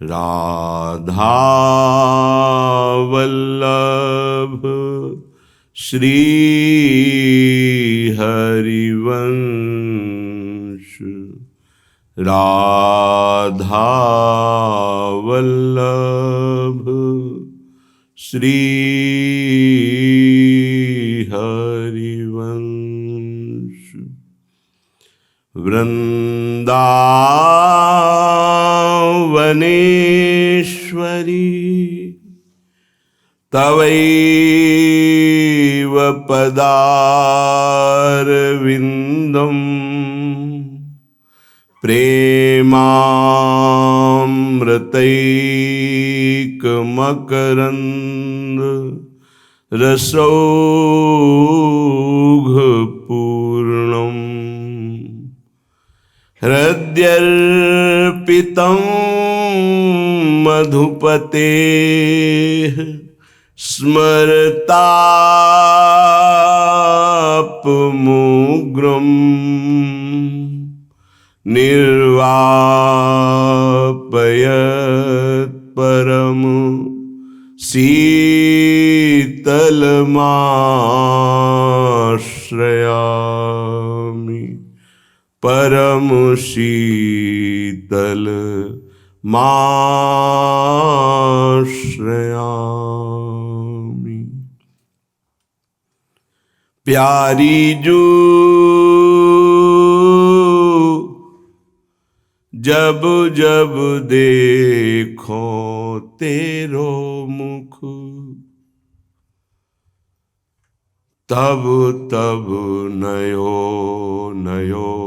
राधा वल्लभ श्री हरिवंश। राधा वल्लभ श्री हरिवंश। वृंदावनेश्वरी तवैव पदारविन्दम् प्रेमामृतैकमकरन्द रसौघपूर्णम्। हृद्यर्पितं मधुपतेः स्मरतापमुग्रम् निर्वापयत् परम शीतलमाश्रयामि। परम शीतल माश्रयामि। प्यारी जू जब जब देखो तेरो मुख, तब तब नयो नयो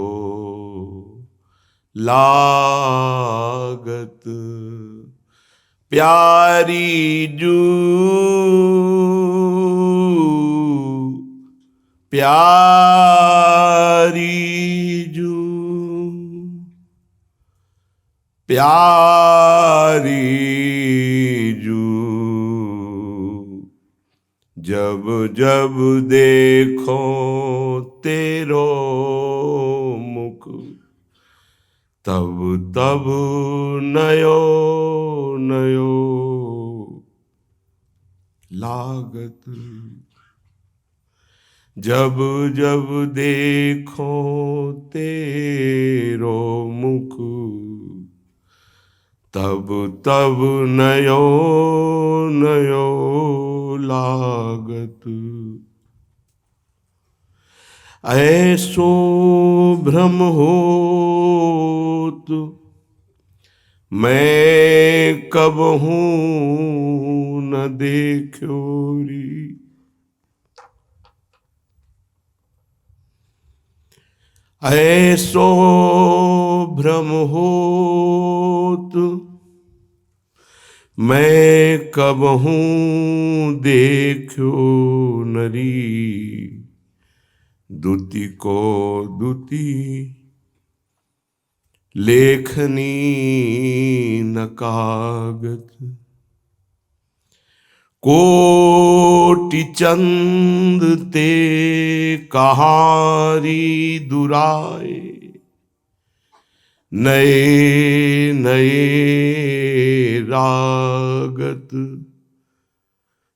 लागत। प्यारी जू प्यारी जू प्यारी जू जब जब देखो तेरो मुख, तब तब नयो नयो लागत। जब जब देखो तेरो मुख, तब तब नयो नयो लागत। ऐसो भ्रम होत मैं कबहू न देखोरी। ऐसो भ्रम होत मैं कबहू देखो नरी। दुति को दुति लेखनी न कागत। कोटि चंद ते कहारी दुराए। नए नए रागत,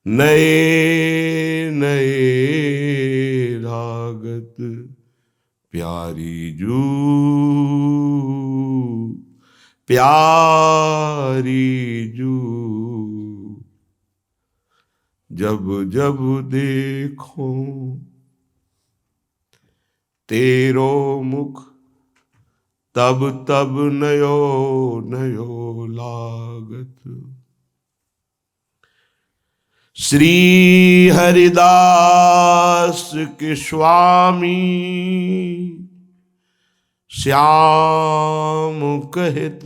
नए नए रागत। प्यारी जू प्यारी जू जब जब देखो तेरो मुख, तब तब नयो नयो लागत। श्री हरिदास के स्वामी श्याम कहत,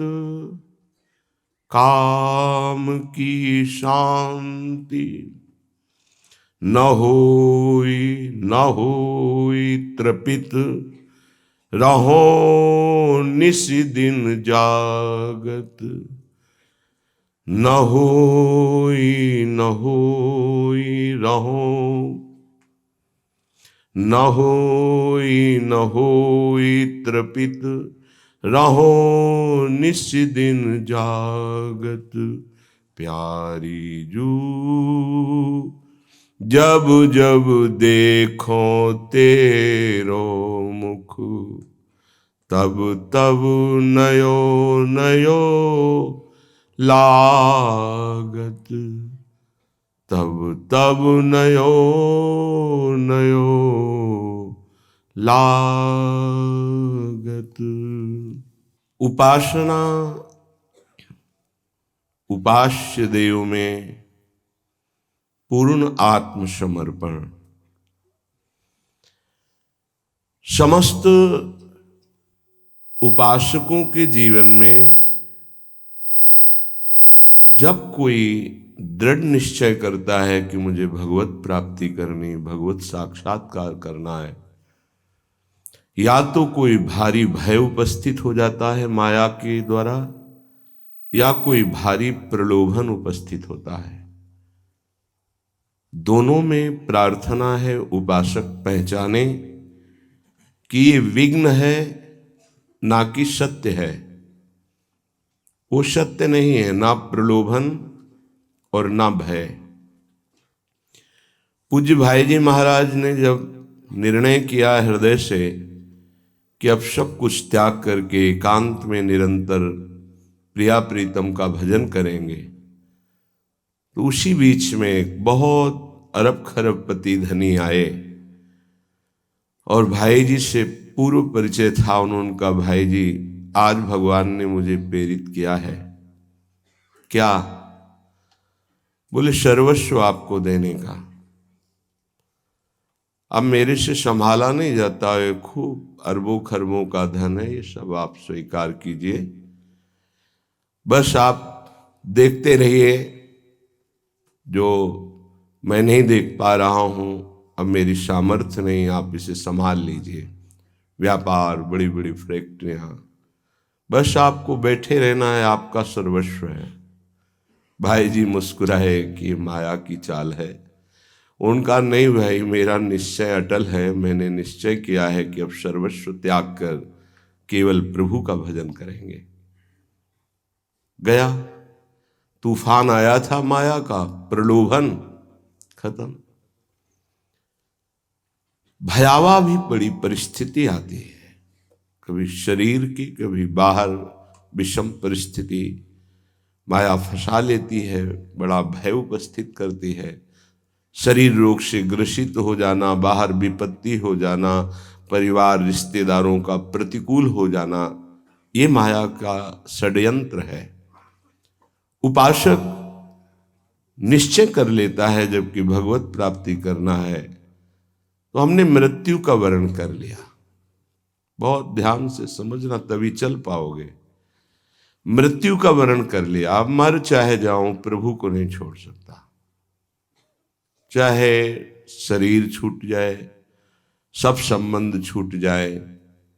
काम की शांति न होई तृपित। रहो निस दिन जागत। न होई रहो, न होई तृपित। रहो निस दिन जागत। प्यारी जू जब जब देखो तेरो मुख, तब तब नयो नयो लागत। तब तब नयो नयो लागत। उपासना उपास्य देव में पूर्ण आत्मसमर्पण समस्त उपासकों के जीवन में जब कोई दृढ़ निश्चय करता है कि मुझे भगवत प्राप्ति करनी, भगवत साक्षात्कार करना है, या तो कोई भारी भय उपस्थित हो जाता है माया के द्वारा, या कोई भारी प्रलोभन उपस्थित होता है। दोनों में प्रार्थना है उपासक पहचाने कि ये विघ्न है ना कि सत्य है। वो सत्य नहीं है, ना प्रलोभन और ना भय। पूज्य भाई जी महाराज ने जब निर्णय किया हृदय से कि अब सब कुछ त्याग करके एकांत में निरंतर प्रिया प्रीतम का भजन करेंगे, तो उसी बीच में एक बहुत अरब खरबपति धनी आए और भाई जी से पूर्व परिचय था। उनका भाई जी आज भगवान ने मुझे प्रेरित किया है। क्या? बोले सर्वस्व आपको देने का। अब मेरे से संभाला नहीं जाता है, खूब अरबों खरबों का धन है, ये सब आप स्वीकार कीजिए, बस आप देखते रहिए। जो मैं नहीं देख पा रहा हूं, अब मेरी सामर्थ्य नहीं, आप इसे संभाल लीजिए। व्यापार, बड़ी बड़ी फैक्ट्रियां, बस आपको बैठे रहना है, आपका सर्वस्व है। भाई जी मुस्कुराए कि माया की चाल है। उनका नहीं भाई, मेरा निश्चय अटल है। मैंने निश्चय किया है कि अब सर्वस्व त्याग कर केवल प्रभु का भजन करेंगे। गया, तूफान आया था माया का, प्रलोभन खत्म। भयावह भी बड़ी परिस्थिति आती है, कभी शरीर की, कभी बाहर विषम परिस्थिति माया फंसा लेती है, बड़ा भय उपस्थित करती है। शरीर रोग से ग्रसित हो जाना, बाहर विपत्ति हो जाना, परिवार रिश्तेदारों का प्रतिकूल हो जाना, ये माया का षड्यंत्र है। उपासक निश्चय कर लेता है जबकि भगवत प्राप्ति करना है, तो हमने मृत्यु का वर्ण कर लिया। बहुत ध्यान से समझना, तभी चल पाओगे। मृत्यु का वर्ण कर लिया। अब मर चाहे जाऊं, प्रभु को नहीं छोड़ सकता। चाहे शरीर छूट जाए, सब संबंध छूट जाए,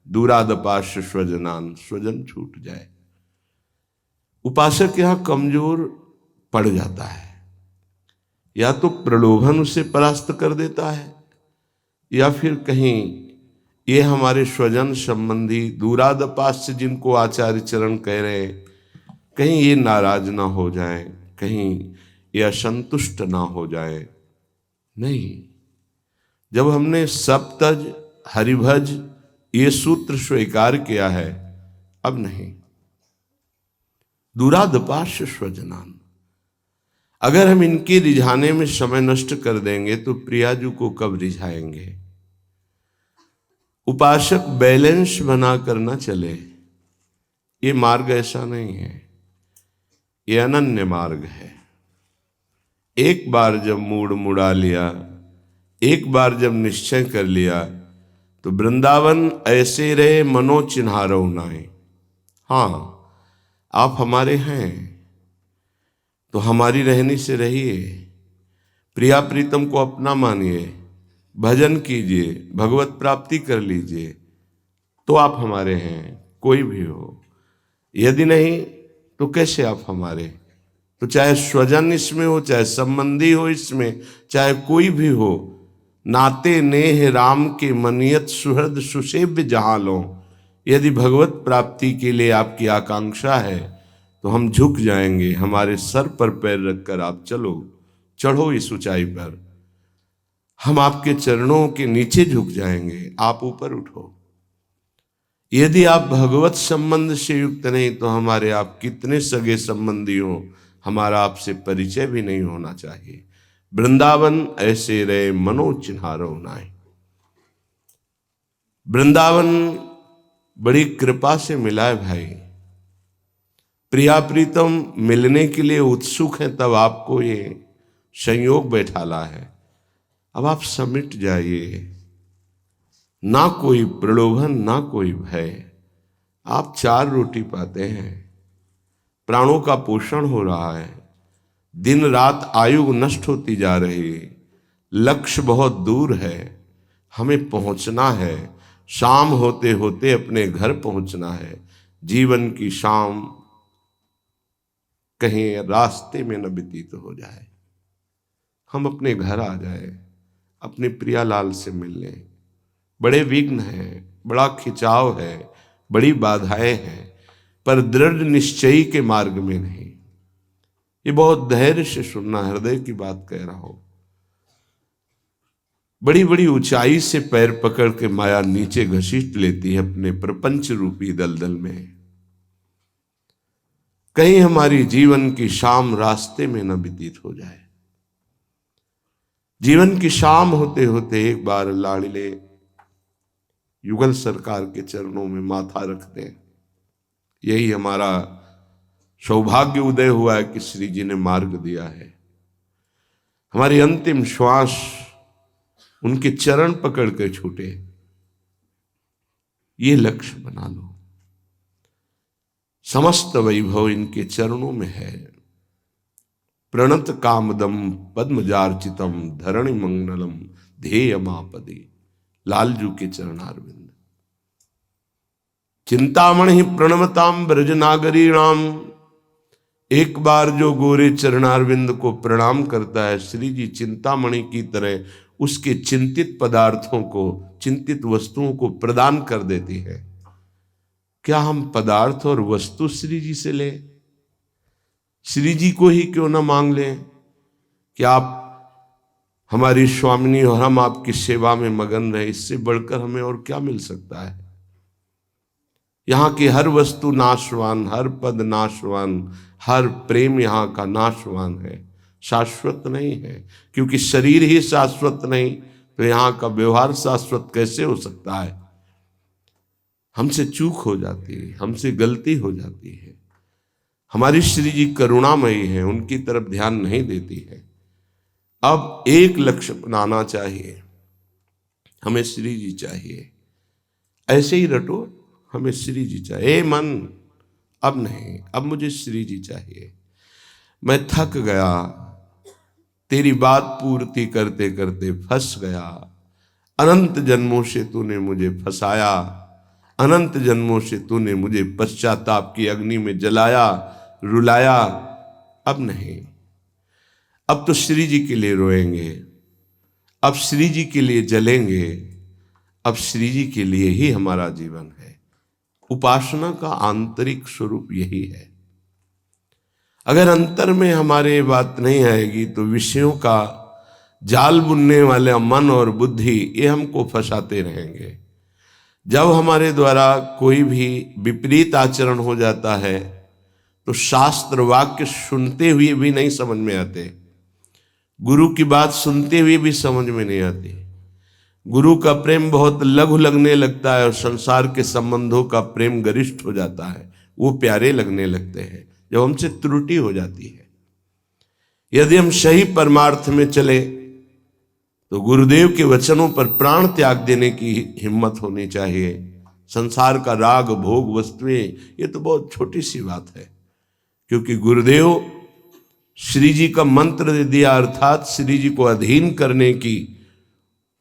दूरादपाश स्वजनान, स्वजन छूट जाए, उपासक यहां कमजोर पड़ जाता है। या तो प्रलोभन उसे परास्त कर देता है, या फिर कहीं ये हमारे स्वजन संबंधी दूरादपाश से, जिनको आचार्य चरण कह रहे हैं, कहीं ये नाराज ना हो जाए, कहीं ये असंतुष्ट ना हो जाए। नहीं, जब हमने सप्तज हरिभज ये सूत्र स्वीकार किया है, अब नहीं। दूरादपाश स्वजनान, अगर हम इनके रिझाने में समय नष्ट कर देंगे तो प्रियाजू को कब रिझाएंगे। उपासक बैलेंस बना कर ना चले, ये मार्ग ऐसा नहीं है, ये अनन्य मार्ग है। एक बार जब मूड मुड़ा लिया, एक बार जब निश्चय कर लिया, तो वृंदावन ऐसे रहे मनो चिन्हारो नाए। हाँ, आप हमारे हैं तो हमारी रहनी से रहिए, प्रिया प्रीतम को अपना मानिए, भजन कीजिए, भगवत प्राप्ति कर लीजिए, तो आप हमारे हैं, कोई भी हो। यदि नहीं तो कैसे आप हमारे? तो चाहे स्वजन इसमें हो, चाहे संबंधी हो इसमें, चाहे कोई भी हो, नाते नेह राम के मनियत सुहृद सुसेव्य जहां लो, यदि भगवत प्राप्ति के लिए आपकी आकांक्षा है तो हम झुक जाएंगे, हमारे सर पर पैर रखकर आप चलो, चढ़ो इस ऊंचाई पर। हम आपके चरणों के नीचे झुक जाएंगे, आप ऊपर उठो। यदि आप भगवत संबंध से युक्त नहीं तो हमारे आप कितने सगे संबंधी हो, हमारा आपसे परिचय भी नहीं होना चाहिए। वृंदावन ऐसे रहे मनो चिन्हारो नाय। वृंदावन बड़ी कृपा से मिला है भाई। प्रिया प्रीतम मिलने के लिए उत्सुक है, तब आपको ये संयोग बैठाला है। अब आप समिट जाइए, ना कोई प्रलोभन ना कोई भय। आप 4 रोटी पाते हैं, प्राणों का पोषण हो रहा है, दिन रात आयु नष्ट होती जा रही है, लक्ष्य बहुत दूर है, हमें पहुंचना है, शाम होते होते अपने घर पहुंचना है। जीवन की शाम कहीं रास्ते में न व्यतीत हो जाए, हम अपने घर आ जाए, अपने प्रियालाल से मिल लें। बड़े विघ्न हैं, बड़ा खिंचाव है, बड़ी बाधाएं हैं, पर दृढ़ निश्चयी के मार्ग में नहीं। ये बहुत धैर्य से सुनना, हृदय की बात कह रहा हूं। बड़ी बड़ी ऊंचाई से पैर पकड़ के माया नीचे घसीट लेती है अपने प्रपंच रूपी दलदल में। कहीं हमारी जीवन की शाम रास्ते में न व्यतीत हो जाए। जीवन की शाम होते होते एक बार लाड़िले युगल सरकार के चरणों में माथा रख दें। यही हमारा सौभाग्य उदय हुआ है कि श्री जी ने मार्ग दिया है। हमारी अंतिम श्वास उनके चरण पकड़ के छूटे, ये लक्ष्य बना लो। समस्त वैभव इनके चरणों में है। प्रणत कामदम पद्मजार्चितम धरणि मंगलम ध्येय मापदे। लालजू के चरणारविंद। चिंतामणि प्रणमताम ब्रजनागरीणाम। एक बार जो गोरे चरणारविंद को प्रणाम करता है, श्री जी चिंतामणि की तरह उसके चिंतित पदार्थों को, चिंतित वस्तुओं को प्रदान कर देती है। क्या हम पदार्थ और वस्तु श्री जी से लें? श्री जी को ही क्यों ना मांग लें कि आप हमारी स्वामिनी और हम आपकी सेवा में मगन रहे। इससे बढ़कर हमें और क्या मिल सकता है? यहाँ की हर वस्तु नाशवान, हर पद नाशवान, हर प्रेम यहाँ का नाशवान है, शाश्वत नहीं है। क्योंकि शरीर ही शाश्वत नहीं तो यहाँ का व्यवहार शाश्वत कैसे हो सकता है? हमसे चूक हो जाती है, हमसे गलती हो जाती है। हमारी श्री जी करुणामयी है, उनकी तरफ ध्यान नहीं देती है। अब एक लक्ष्य बनाना चाहिए, हमें श्री जी चाहिए। ऐसे ही रटो, हमें श्री जी चाहिए। ए मन, अब नहीं, अब मुझे श्री जी चाहिए। मैं थक गया, तेरी बात पूर्ति करते करते फंस गया। अनंत जन्मों से तूने मुझे फंसाया, अनंत जन्मों से तूने मुझे पश्चाताप की अग्नि में जलाया, रुलाया। अब नहीं, अब तो श्री जी के लिए रोएंगे, अब श्री जी के लिए जलेंगे, अब श्री जी के लिए ही हमारा जीवन है। उपासना का आंतरिक स्वरूप यही है। अगर अंतर में हमारे बात नहीं आएगी तो विषयों का जाल बुनने वाले मन और बुद्धि ये हमको फंसाते रहेंगे। जब हमारे द्वारा कोई भी विपरीत आचरण हो जाता है तो शास्त्र वाक्य सुनते हुए भी नहीं समझ में आते, गुरु की बात सुनते हुए भी समझ में नहीं आती। गुरु का प्रेम बहुत लघु लगने लगता है और संसार के संबंधों का प्रेम गरिष्ठ हो जाता है, वो प्यारे लगने लगते हैं जब हमसे त्रुटि हो जाती है। यदि हम सही परमार्थ में चले तो गुरुदेव के वचनों पर प्राण त्याग देने की हिम्मत होनी चाहिए। संसार का राग भोग वस्तुएं ये तो बहुत छोटी सी बात है, क्योंकि गुरुदेव श्री जी का मंत्र दे दिया, अर्थात श्री जी को अधीन करने की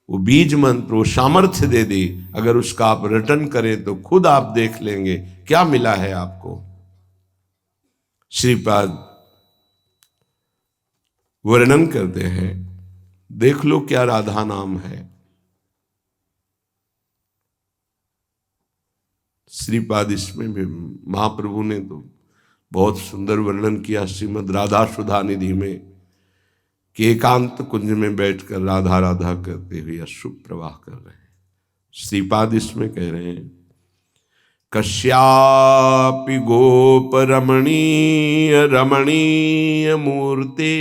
वो बीज मंत्र, वो सामर्थ्य दे दी। अगर उसका आप रटन करें तो खुद आप देख लेंगे क्या मिला है आपको। श्रीपाद वर्णन करते हैं, देख लो क्या राधा नाम है। श्रीपाद इसमें भी महाप्रभु ने तो बहुत सुंदर वर्णन किया श्रीमद् राधा सुधा निधि में कि एकांत कुंज में बैठकर राधा राधा करते हुए अश्रु प्रवाह कर रहे हैं। श्रीपाद इसमें कह रहे हैं, कश्यापि गोप रमणीय रमणीय मूर्ते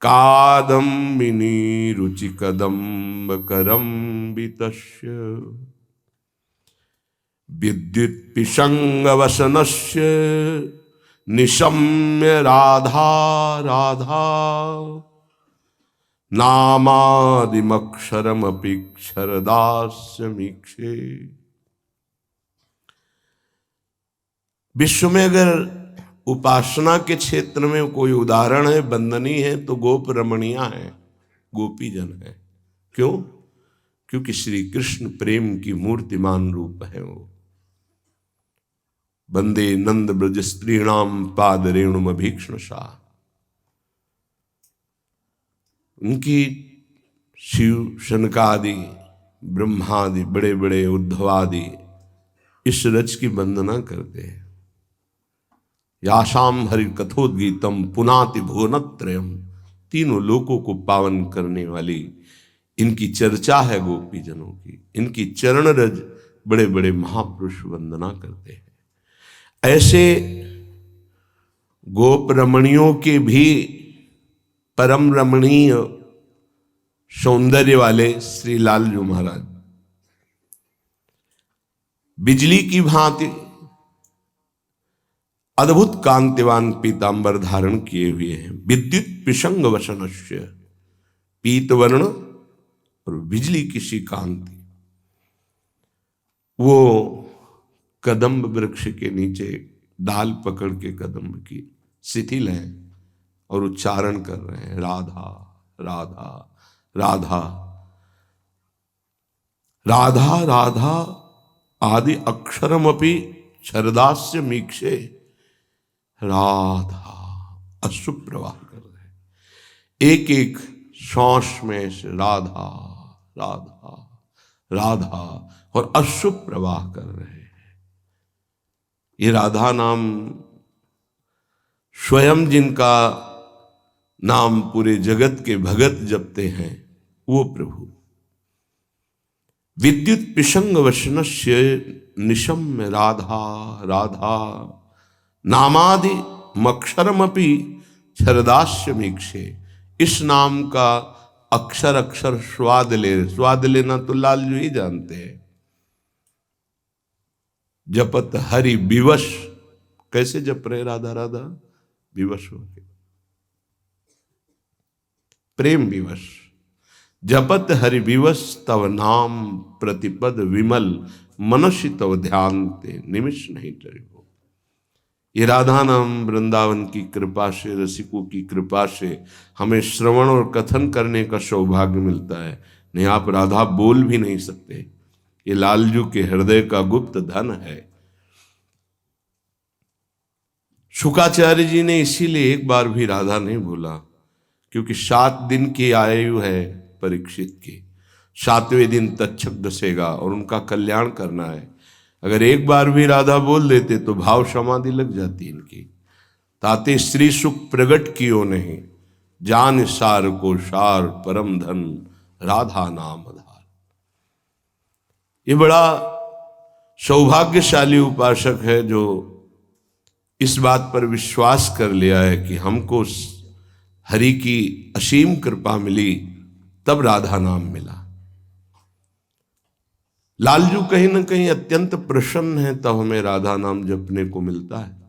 कादम्बिनी रुचि कदम्ब करम्बितस्य विद्युत पिशंग वसनस्य निशम्य राधा राधा नामादिमक्षरमपि क्षरदास्यमीक्षे। विश्व में अगर उपासना के क्षेत्र में कोई उदाहरण है, वंदनीय है, तो गोप रमणिया है, गोपी जन है। क्यों? क्योंकि श्री कृष्ण प्रेम की मूर्तिमान रूप है वो। वंदे नंद ब्रज स्त्रीणाम पाद रेणुम भीक्ष्णशा। उनकी शिव शनकादि ब्रह्मादि बड़े बड़े उद्धवादि इस रच की वंदना करते हैं। याशाम हरि कथोद्गीतम पुनाति भुवनत्रयम, तीनों लोकों को पावन करने वाली इनकी चर्चा है गोपी जनों की। इनकी चरण रज बड़े बड़े महापुरुष वंदना करते हैं। ऐसे गोप रमणियों के भी परम रमणीय सौंदर्य वाले श्री लालजू महाराज बिजली की भांति अद्भुत कांतिवान पीतांबर धारण किए हुए हैं। विद्युत पिशंग वसनस्य, पीत वर्ण और बिजली की सी कांति। वो कदम्ब वृक्ष के नीचे डाल पकड़ के कदम्ब की शिथिल है और उच्चारण कर रहे हैं, राधा राधा राधा राधा राधा आदि अक्षरमपि क्षरदास्य मीक्षे। राधा अश्रु प्रवाह कर रहे हैं, एक एक श्वास में से राधा राधा राधा और अश्रु प्रवाह कर रहे हैं। ये राधा नाम स्वयं जिनका नाम पूरे जगत के भगत जपते हैं वो प्रभु। विद्युत पिशंग वशनस्य निशम्य राधा राधा नामादि मक्षरमपि क्षरदास्य मीक्षे। इस नाम का अक्षर अक्षर स्वाद लेना तो लालजू ही जानते हैं। जपत हरि विवश, कैसे जप रहे राधा राधा? विवश हो के, प्रेम विवश। जपत हरि विवश तव नाम प्रतिपद विमल, मनुष्य तव ध्यान ते निमिष नहीं टरे हो। ये राधा नाम वृंदावन की कृपा से, रसिकों की कृपा से हमें श्रवण और कथन करने का सौभाग्य मिलता है। नहीं आप राधा बोल भी नहीं सकते। ये लालजू के हृदय का गुप्त धन है। शुकाचार्य जी ने इसीलिए एक बार भी राधा नहीं भूला, क्योंकि 7 दिन की आयु है परीक्षित की। 7वें दिन तक्षक दसेगा और उनका कल्याण करना है। अगर एक बार भी राधा बोल देते तो भाव समाधि लग जाती इनकी। ताते श्री सुख प्रगट कियो नहीं, जान सार को सार परम धन राधा नाम आधार। ये बड़ा सौभाग्यशाली उपासक है जो इस बात पर विश्वास कर लिया है कि हमको हरि की असीम कृपा मिली तब राधा नाम मिला। लालजू कहीं ना कहीं अत्यंत प्रसन्न है तब हमें राधा नाम जपने को मिलता है।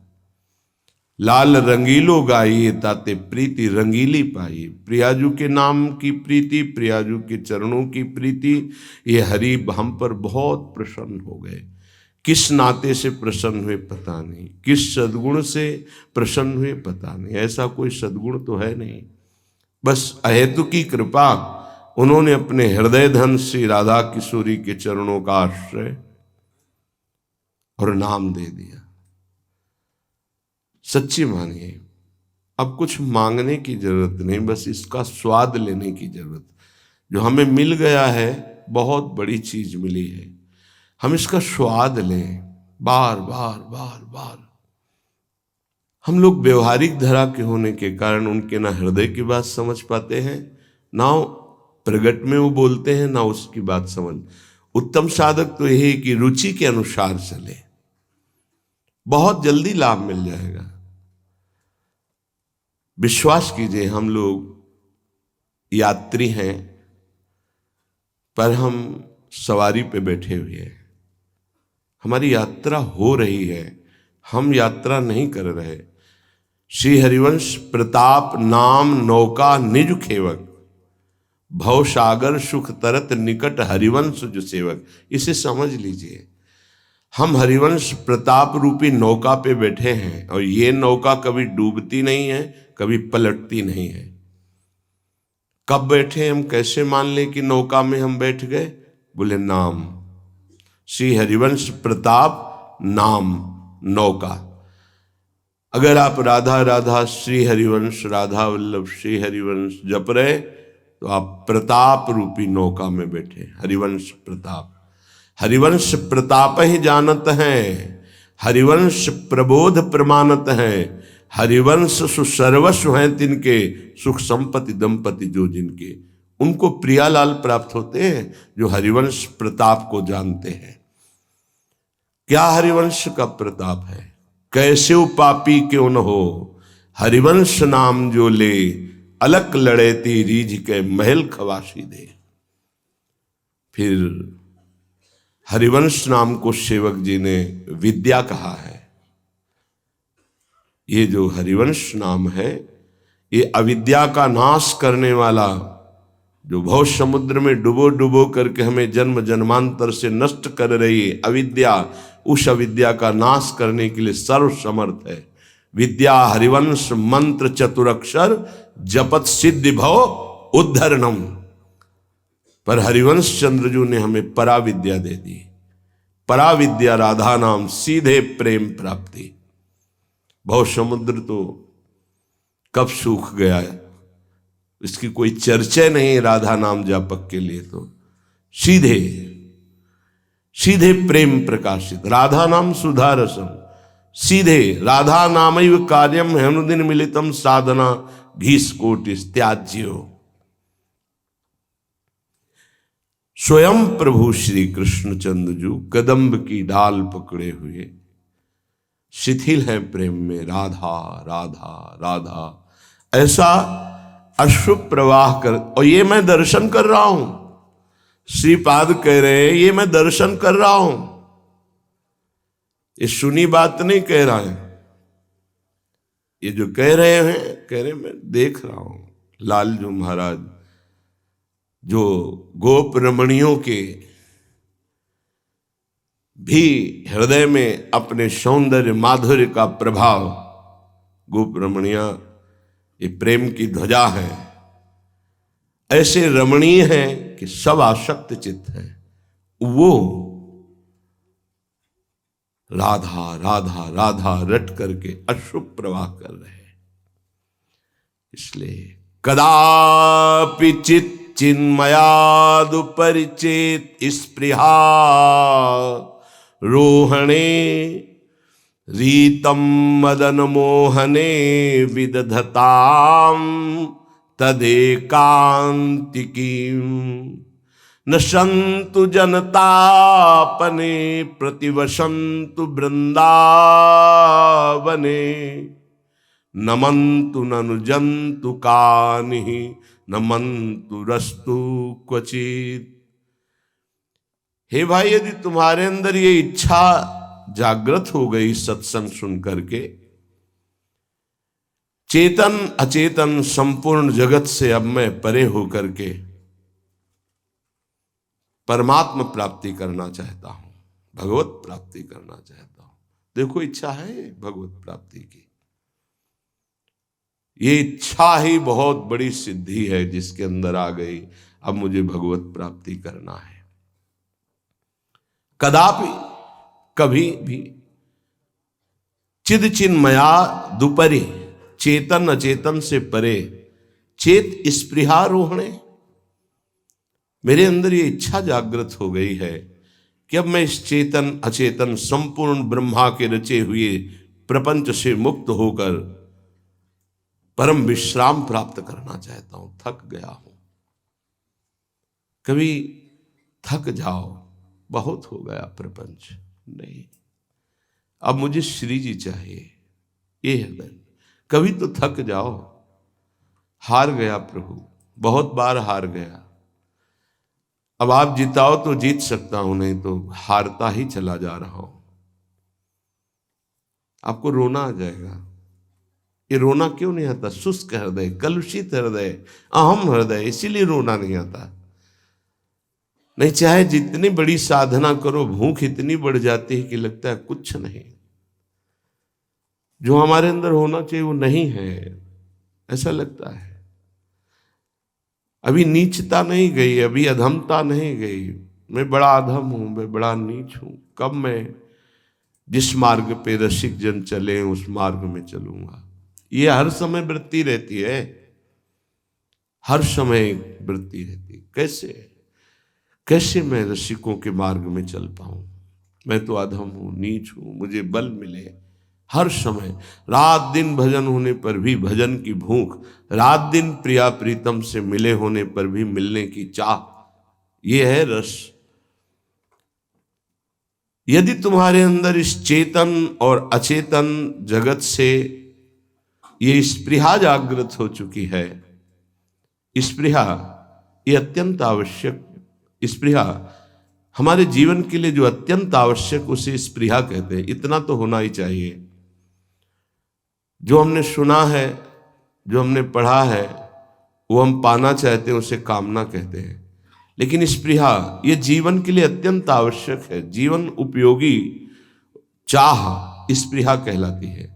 लाल रंगीलो गाइए ताते प्रीति रंगीली पाइए। प्रियाजू के नाम की प्रीति, प्रियाजू के चरणों की प्रीति, ये हरि हम पर बहुत प्रसन्न हो गए। किस नाते से प्रसन्न हुए पता नहीं, किस सद्गुण से प्रसन्न हुए पता नहीं। ऐसा कोई सद्गुण तो है नहीं, बस अहेतु की कृपा। उन्होंने अपने हृदय धन श्री राधा किशोरी के चरणों का आश्रय और नाम दे दिया। सच्ची मानिए, अब कुछ मांगने की जरूरत नहीं, बस इसका स्वाद लेने की जरूरत। जो हमें मिल गया है बहुत बड़ी चीज मिली है। हम इसका स्वाद लें बार बार बार बार। हम लोग व्यवहारिक धरा के होने के कारण उनके ना हृदय की बात समझ पाते हैं, ना प्रगट में वो बोलते हैं, ना उसकी बात समझ। उत्तम साधक तो यही कि रुचि के अनुसार चले, बहुत जल्दी लाभ मिल जाएगा। विश्वास कीजिए, हम लोग यात्री हैं पर हम सवारी पे बैठे हुए हैं। हमारी यात्रा हो रही है, हम यात्रा नहीं कर रहे। श्री हरिवंश प्रताप नाम नौका निज खेवक, भव सागर सुख तरत निकट हरिवंश जो सेवक। इसे समझ लीजिए, हम हरिवंश प्रताप रूपी नौका पे बैठे हैं और ये नौका कभी डूबती नहीं है, कभी पलटती नहीं है। कब बैठे हम, कैसे मान लें कि नौका में हम बैठ गए? बोले नाम, श्री हरिवंश प्रताप नाम नौका। अगर आप राधा राधा श्री हरिवंश राधा वल्लभ श्री हरिवंश जप रहे तो आप प्रताप रूपी नौका में बैठे। हरिवंश प्रताप, हरिवंश प्रताप ही जानत हैं, हरिवंश प्रबोध प्रमाणत हैं, हरिवंश सुसर्वस्व हैं तिनके, सुख संपत्ति दंपति जो जिनके। उनको प्रियालाल प्राप्त होते हैं जो हरिवंश प्रताप को जानते हैं। क्या हरिवंश का प्रताप है? कैसे पापी क्यों न हो, हरिवंश नाम जो ले, अलक लड़ेती रीझ के महल खवासी दे। फिर हरिवंश नाम को सेवक जी ने विद्या कहा है। ये जो हरिवंश नाम है, ये अविद्या का नाश करने वाला, जो भव समुद्र में डुबो डुबो करके हमें जन्म जन्मांतर से नष्ट कर रही है अविद्या, उस अविद्या का नाश करने के लिए सर्व समर्थ है। विद्या हरिवंश मंत्र चतुरक्षर, जपत सिद्धि भव उद्धरणम। पर हरिवंश चंद्रजू ने हमें पराविद्या दे दी। पराविद्या राधा नाम, सीधे प्रेम प्राप्ति। भव समुद्र तो कब सूख गया है, इसकी कोई चर्चा नहीं राधा नाम जापक के लिए। तो सीधे सीधे प्रेम प्रकाशित, राधा नाम सुधा रसम, सीधे राधा नामैव कार्यम हेनुदिन मिलितम साधना घीस कोटिस त्याज्यो। स्वयं प्रभु श्री कृष्णचंद्र जी कदम्ब की डाल पकड़े हुए शिथिल है प्रेम में, राधा राधा राधा ऐसा अश्रुप प्रवाह कर। और ये मैं दर्शन कर रहा हूं, श्रीपाद कह रहे हैं ये मैं दर्शन कर रहा हूं। ये सुनी बात नहीं कह रहा है, ये जो कह रहे हैं, कह रहे मैं देख रहा हूं। लालजू महाराज जो गोप रमणियों के भी हृदय में अपने सौंदर्य माधुर्य का प्रभाव, गोप रमणिया ये प्रेम की ध्वजा है, ऐसे रमणीय हैं कि सब आसक्त चित्त है। वो राधा राधा राधा रट करके अश्रुप प्रवाह कर रहे हैं। इसलिए कदापि चित चिन्मयादुपरिचेत स्पृहा रोहणे रीतम मदन मोहने विदधताम तदेकांतिकीं न संतु जनतापने प्रतिवसंतु वृंदावने नमंतु ननुजंतु कानि नमंतु रस्तु क्वचित। हे भाई, यदि तुम्हारे अंदर ये इच्छा जागृत हो गई सत्संग सुन करके, चेतन अचेतन संपूर्ण जगत से अब मैं परे होकर के परमात्मा प्राप्ति करना चाहता हूं, भगवत प्राप्ति करना चाहता हूं। देखो इच्छा है भगवत प्राप्ति की, ये इच्छा ही बहुत बड़ी सिद्धि है जिसके अंदर आ गई। अब मुझे भगवत प्राप्ति करना है। कदापि कभी भी चिद चिन्मया दुपरे, चेतन अचेतन से परे, चेत स्पृहा रोहणे, मेरे अंदर ये इच्छा जागृत हो गई है कि अब मैं इस चेतन अचेतन संपूर्ण ब्रह्मा के रचे हुए प्रपंच से मुक्त होकर परम विश्राम प्राप्त करना चाहता हूं, थक गया हूं। कभी थक जाओ, बहुत हो गया प्रपंच, नहीं, अब मुझे श्री जी चाहिए, ये है। कभी तो थक जाओ, हार गया प्रभु, बहुत बार हार गया, अब आप जिताओ तो जीत सकता हूं, नहीं तो हारता ही चला जा रहा हूं। आपको रोना आ जाएगा। ये रोना क्यों नहीं आता? शुष्क हृदय, कलुषित हृदय, अहम हृदय, इसीलिए रोना नहीं आता। नहीं, चाहे जितनी बड़ी साधना करो, भूख इतनी बढ़ जाती है कि लगता है कुछ नहीं, जो हमारे अंदर होना चाहिए वो नहीं है, ऐसा लगता है। अभी नीचता नहीं गई, अभी अधमता नहीं गई। मैं बड़ा अधम हूं, मैं बड़ा नीच हूं। कब मैं जिस मार्ग पे रसिक जन चले उस मार्ग में चलूंगा। ये हर समय वृत्ति रहती है, हर समय वृत्ति रहती। कैसे मैं रसिकों के मार्ग में चल पाऊं? मैं तो अधम हूं, नीच हूं, मुझे बल मिले। हर समय रात दिन भजन होने पर भी भजन की भूख, रात दिन प्रिया प्रीतम से मिले होने पर भी मिलने की चाह, ये है रस। यदि तुम्हारे अंदर इस चेतन और अचेतन जगत से ये स्पृहा जागृत हो चुकी है, स्पृहा ये अत्यंत आवश्यक, स्पृहा हमारे जीवन के लिए जो अत्यंत आवश्यक, उसे स्पृहा कहते हैं। इतना तो होना ही चाहिए। जो हमने सुना है, जो हमने पढ़ा है, वो हम पाना चाहते हैं, उसे कामना कहते हैं। लेकिन स्पृहा ये जीवन के लिए अत्यंत आवश्यक है, जीवन उपयोगी चाह स्पृहा कहलाती है।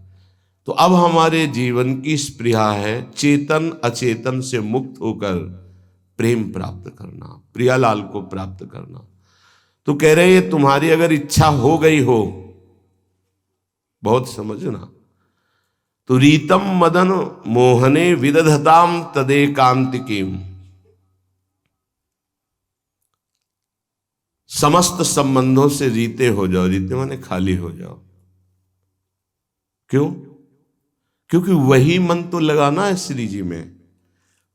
तो अब हमारे जीवन की स्पृहा है चेतन अचेतन से मुक्त होकर प्रेम प्राप्त करना, प्रियालाल को प्राप्त करना। तो कह रहे हैं तुम्हारी अगर इच्छा हो गई हो, बहुत समझना, तो रीतम मदन मोहने विदधताम तदेकांतिकीम, समस्त संबंधों से रीते हो जाओ। रीते माने खाली हो जाओ। क्यों? क्योंकि वही मन तो लगाना है श्री जी में।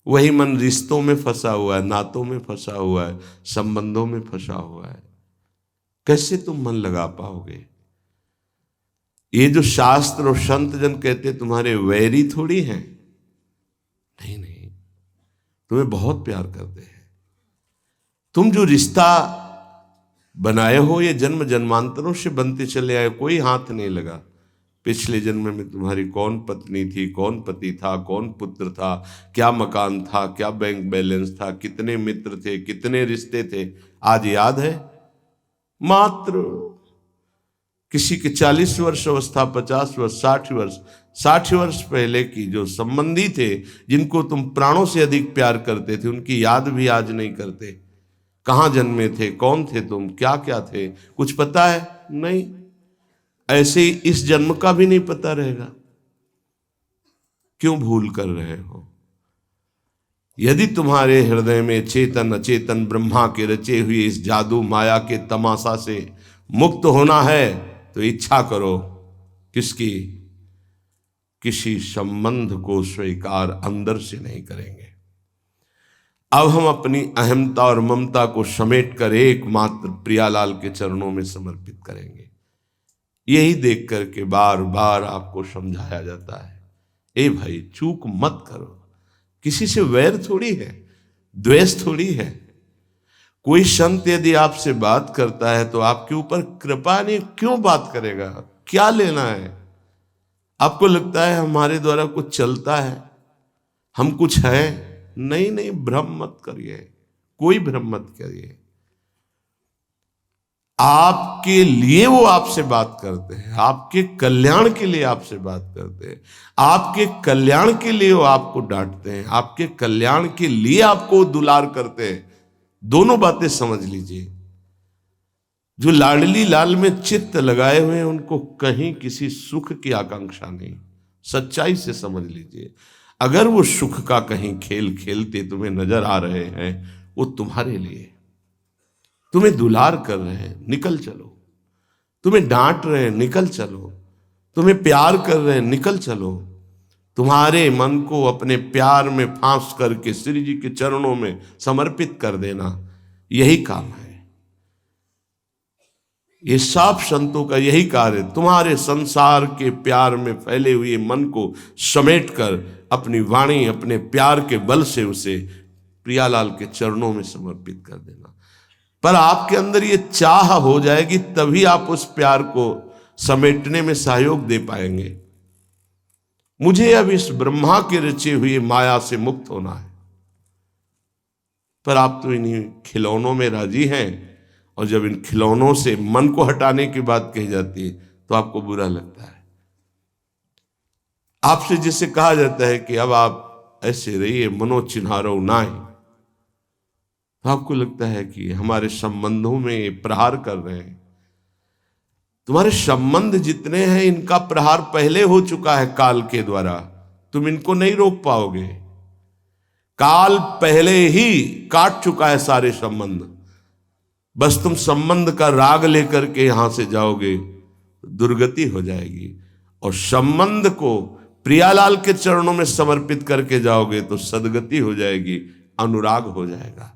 वही मन रिश्तों में फंसा हुआ है, नातों में फंसा हुआ है, संबंधों में फंसा हुआ है। कैसे तुम मन लगा पाओगे? ये जो शास्त्र और संत जन कहते तुम्हारे वैरी थोड़ी हैं, नहीं नहीं, तुम्हें बहुत प्यार करते हैं। तुम जो रिश्ता बनाए हो ये जन्म जन्मांतरों से बनते चले आए, कोई हाथ नहीं लगा। पिछले जन्म में तुम्हारी कौन पत्नी थी, कौन पति था, कौन पुत्र था, क्या मकान था, क्या बैंक बैलेंस था, कितने मित्र थे, कितने रिश्ते थे, आज याद है? मात्र किसी के 40 वर्ष अवस्था, 50 वर्ष, 60 वर्ष पहले की जो संबंधी थे, जिनको तुम प्राणों से अधिक प्यार करते थे, उनकी याद भी आज नहीं करते। कहाँ जन्मे थे, कौन थे तुम, क्या क्या थे, कुछ पता है? नहीं। ऐसे ही इस जन्म का भी नहीं पता रहेगा। क्यों भूल कर रहे हो? यदि तुम्हारे हृदय में चेतन अचेतन ब्रह्मा के रचे हुए इस जादू माया के तमाशा से मुक्त होना है, तो इच्छा करो। किसकी? किसी संबंध को स्वीकार अंदर से नहीं करेंगे। अब हम अपनी अहमता और ममता को समेट कर एकमात्र प्रियालाल के चरणों में समर्पित करेंगे। यही देख करके बार बार आपको समझाया जाता है, ए भाई चूक मत करो। किसी से वैर थोड़ी है, द्वेष थोड़ी है। कोई संत यदि आपसे बात करता है तो आपके ऊपर कृपा नहीं, क्यों बात करेगा? क्या लेना है? आपको लगता है हमारे द्वारा कुछ चलता है, हम कुछ हैं? नहीं नहीं, भ्रम मत करिए, कोई भ्रम मत करिए। आपके लिए वो आपसे बात करते हैं, आपके कल्याण के लिए आपसे बात करते हैं, आपके कल्याण के लिए वो आपको डांटते हैं, आपके कल्याण के लिए आपको दुलार करते हैं। दोनों बातें समझ लीजिए। जो लाडली लाल में चित्त लगाए हुए हैं उनको कहीं किसी सुख की आकांक्षा नहीं। सच्चाई से समझ लीजिए। अगर वो सुख का कहीं खेल खेलते तुम्हें नजर आ रहे हैं, वो तुम्हारे लिए, तुम्हें दुलार कर रहे हैं, निकल चलो। तुम्हें डांट रहे हैं, निकल चलो। तुम्हें प्यार कर रहे हैं, निकल चलो। तुम्हारे मन को अपने प्यार में फांस करके श्री जी के चरणों में समर्पित कर देना, यही काम है। ये सब संतों का यही कार्य, तुम्हारे संसार के प्यार में फैले हुए मन को समेटकर अपनी वाणी, अपने प्यार के बल से उसे प्रियालाल के चरणों में समर्पित कर देना। पर आपके अंदर ये चाह हो जाएगी, तभी आप उस प्यार को समेटने में सहयोग दे पाएंगे। मुझे अब इस ब्रह्मा के रचे हुए माया से मुक्त होना है। पर आप तो इन्हीं खिलौनों में राजी हैं, और जब इन खिलौनों से मन को हटाने की बात कही जाती है तो आपको बुरा लगता है। आपसे जिसे कहा जाता है कि अब आप ऐसे रहिए, मनो चिन्हारो नाय, तो आपको लगता है कि हमारे संबंधों में प्रहार कर रहे हैं। तुम्हारे संबंध जितने हैं, इनका प्रहार पहले हो चुका है काल के द्वारा, तुम इनको नहीं रोक पाओगे। काल पहले ही काट चुका है सारे संबंध। बस तुम संबंध का राग लेकर के यहां से जाओगे, दुर्गति हो जाएगी। और संबंध को प्रियालाल के चरणों में समर्पित करके जाओगे तो सदगति हो जाएगी, अनुराग हो जाएगा।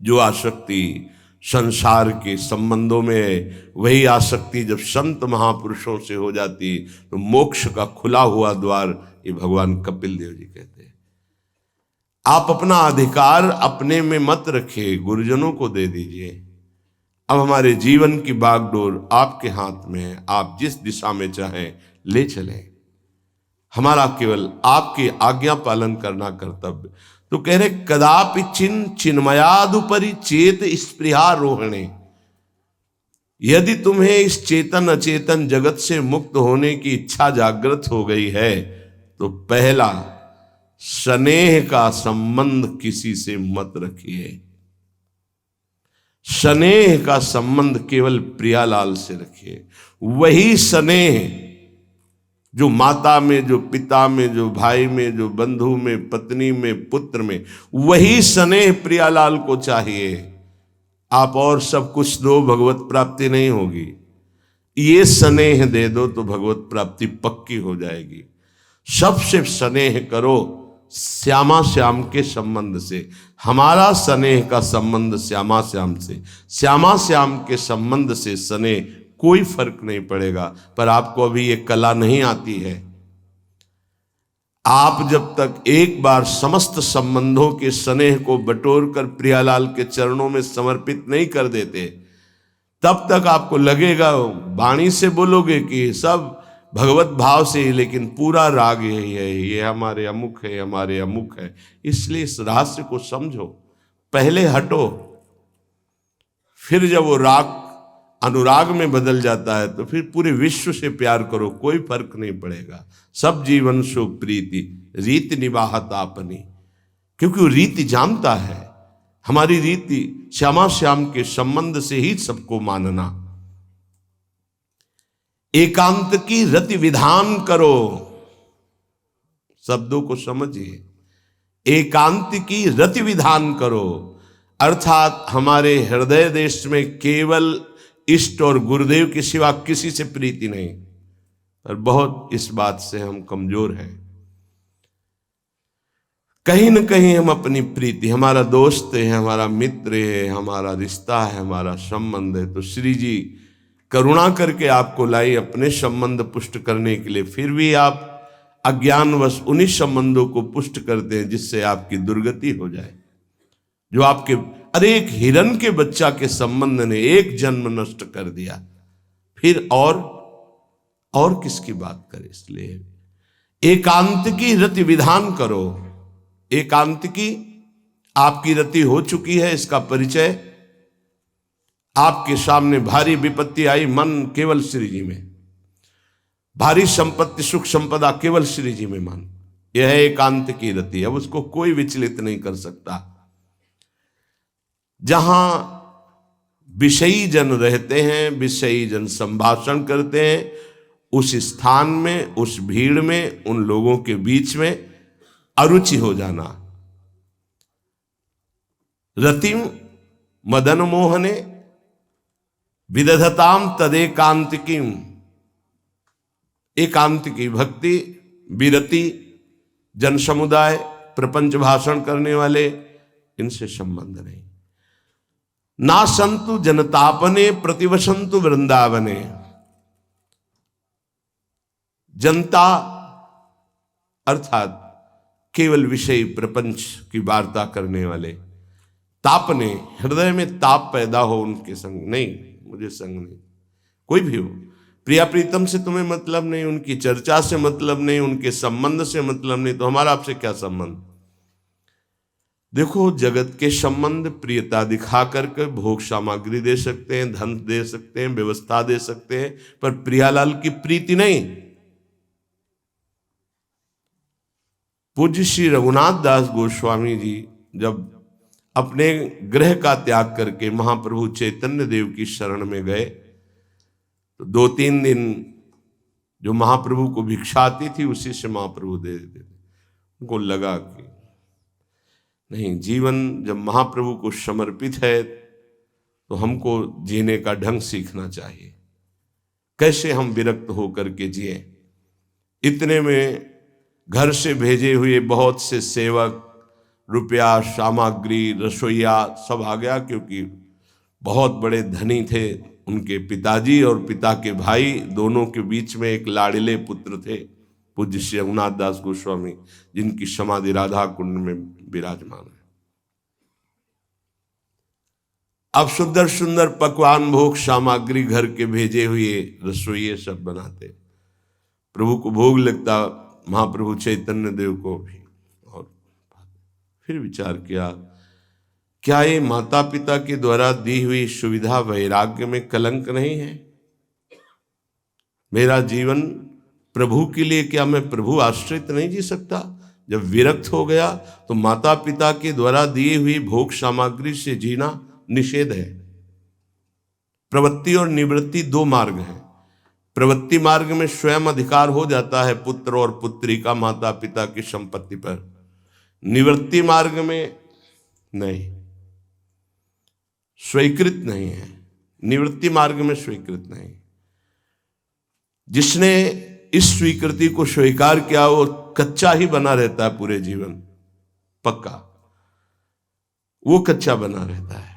जो आसक्ति संसार के संबंधों में है, वही आसक्ति जब संत महापुरुषों से हो जाती तो मोक्ष का खुला हुआ द्वार, ये भगवान कपिल देव जी कहते हैं। आप अपना अधिकार अपने में मत रखिए, गुरुजनों को दे दीजिए। अब हमारे जीवन की बागडोर आपके हाथ में है, आप जिस दिशा में चाहें ले चलें। हमारा केवल आपकी आज्ञा पालन करना कर्तव्य। तो कह रहे कदापि चिन्मयादुपरि चेत स्पृहा रोहणे। यदि तुम्हें इस चेतन अचेतन जगत से मुक्त होने की इच्छा जागृत हो गई है तो पहला, स्नेह का संबंध किसी से मत रखिए। स्नेह का संबंध केवल प्रियालाल से रखिए। वही स्नेह जो माता में, जो पिता में, जो भाई में, जो बंधु में, पत्नी में, पुत्र में, वही स्नेह प्रियालाल को चाहिए। आप और सब कुछ दो, भगवत प्राप्ति नहीं होगी। ये स्नेह दे दो तो भगवत प्राप्ति पक्की हो जाएगी। सबसे स्नेह करो श्यामा श्याम के संबंध से। हमारा स्नेह का संबंध श्यामा श्याम से, श्यामा श्याम के संबंध से स्नेह कोई फर्क नहीं पड़ेगा। पर आपको अभी ये कला नहीं आती है। आप जब तक एक बार समस्त संबंधों के स्नेह को बटोर कर प्रियालाल के चरणों में समर्पित नहीं कर देते, तब तक आपको लगेगा, वाणी से बोलोगे कि सब भगवत भाव से ही, लेकिन पूरा राग यही है, ये हमारे अमुक है, हमारे अमुक है। इसलिए इस रहस्य को समझो, पहले हटो, फिर जब वो राग अनुराग में बदल जाता है तो फिर पूरे विश्व से प्यार करो, कोई फर्क नहीं पड़ेगा। सब जीवन सो प्रीति रीति निवाहत आपनी, क्योंकि वो रीति जानता है। हमारी रीति श्यामा श्याम के संबंध से ही सबको मानना। एकांत की रति विधान करो, शब्दों को समझिए। एकांत की रति विधान करो, अर्थात हमारे हृदय देश में केवल इष्ट और गुरुदेव के सिवा किसी से प्रीति नहीं। पर बहुत इस बात से हम कमजोर हैं। कहीं न कहीं हम अपनी प्रीति, हमारा दोस्त है, हमारा मित्र है, हमारा रिश्ता है, हमारा संबंध है, तो श्री जी करुणा करके आपको लाई अपने संबंध पुष्ट करने के लिए। फिर भी आप अज्ञानवश उन्हीं संबंधों को पुष्ट करते हैं जिससे आपकी दुर्गति हो जाए। जो आपके, अरे एक हिरण के बच्चा के संबंध ने एक जन्म नष्ट कर दिया, फिर और किसकी बात करें। इसलिए एकांत की रति विधान करो। एकांत की आपकी रति हो चुकी है, इसका परिचय आपके सामने भारी विपत्ति आई, मन केवल श्री जी में, भारी संपत्ति सुख संपदा केवल श्री जी में मन, यह है एकांत की रति। अब उसको कोई विचलित नहीं कर सकता। जहां विषयी जन रहते हैं, विषयी जन संभाषण करते हैं, उस स्थान में, उस भीड़ में, उन लोगों के बीच में अरुचि हो जाना। रतिम मदन मोहने विदधताम तदेकांतिकीम। एकांत की भक्ति, विरति, जन समुदाय, प्रपंच भाषण करने वाले, इनसे संबंध नहीं। ना संतु जनतापने प्रतिवसंतु वृंदावने। जनता अर्थात केवल विषय प्रपंच की वार्ता करने वाले, तापने, हृदय में ताप पैदा हो उनके संग नहीं, मुझे संग नहीं। कोई भी हो, प्रिया प्रीतम से तुम्हें मतलब नहीं, उनकी चर्चा से मतलब नहीं, उनके संबंध से मतलब नहीं, तो हमारा आपसे क्या संबंध। देखो, जगत के संबंध प्रियता दिखा करके भोग सामग्री दे सकते हैं, धन दे सकते हैं, व्यवस्था दे सकते हैं, पर प्रियालाल की प्रीति नहीं। पूज्य श्री रघुनाथ दास गोस्वामी जी जब अपने गृह का त्याग करके महाप्रभु चैतन्य देव की शरण में गए, तो 2-3 दिन जो महाप्रभु को भिक्षा आती थी उसी से महाप्रभु दे देते थे। उनको लगा कि नहीं, जीवन जब महाप्रभु को समर्पित है तो हमको जीने का ढंग सीखना चाहिए, कैसे हम विरक्त होकर के जिए। इतने में घर से भेजे हुए बहुत से सेवक, रुपया, सामग्री, रसोईया सब आ गया, क्योंकि बहुत बड़े धनी थे उनके पिताजी, और पिता के भाई दोनों के बीच में एक लाड़िले पुत्र थे पूज्य श्री रघुनाथ दास गोस्वामी, जिनकी समाधि राधा कुंड में विराजमान है। अब सुंदर सुंदर पकवान, भोग सामग्री घर के भेजे हुए रसोइये सब बनाते, प्रभु को भोग लगता, महाप्रभु चैतन्य देव को भी। और फिर विचार किया, क्या ये माता पिता के द्वारा दी हुई सुविधा वैराग्य में कलंक नहीं है? मेरा जीवन प्रभु के लिए, क्या मैं प्रभु आश्रित नहीं जी सकता? जब विरक्त हो गया तो माता पिता के द्वारा दी हुई भोग सामग्री से जीना निषेध है। प्रवृत्ति और निवृत्ति 2 मार्ग हैं। प्रवृत्ति मार्ग में स्वयं अधिकार हो जाता है पुत्र और पुत्री का माता पिता की संपत्ति पर, निवृत्ति मार्ग में नहीं, स्वीकृत नहीं है। निवृत्ति मार्ग में स्वीकृत नहीं। जिसने इस स्वीकृति को स्वीकार किया वो कच्चा ही बना रहता है पूरे जीवन, पक्का वो कच्चा बना रहता है।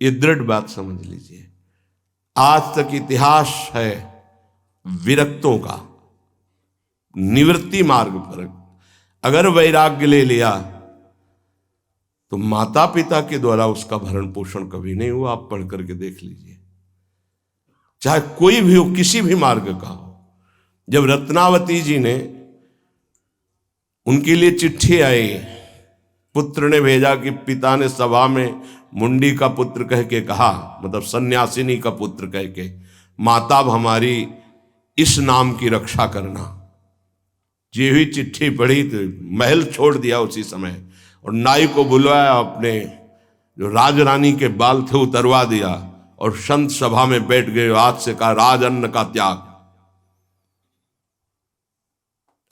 ये दृढ़ बात समझ लीजिए। आज तक इतिहास है विरक्तों का। निवृत्ति मार्ग पर अगर वैराग्य ले लिया तो माता पिता के द्वारा उसका भरण पोषण कभी नहीं हुआ। आप पढ़ करके देख लीजिए, चाहे कोई भी हो, किसी भी मार्ग का हो। जब रत्नावती जी ने, उनके लिए चिट्ठी आई, पुत्र ने भेजा कि पिता ने सभा में मुंडी का पुत्र कह के कहा, मतलब सन्यासिनी का पुत्र कह के, माता हमारी इस नाम की रक्षा करना। जी हुई चिट्ठी पढ़ी तो महल छोड़ दिया उसी समय, और नाई को बुलवाया, अपने जो राजरानी के बाल थे उतरवा दिया, और संत सभा में बैठ गए। आज से कहा राज अन्न का त्याग।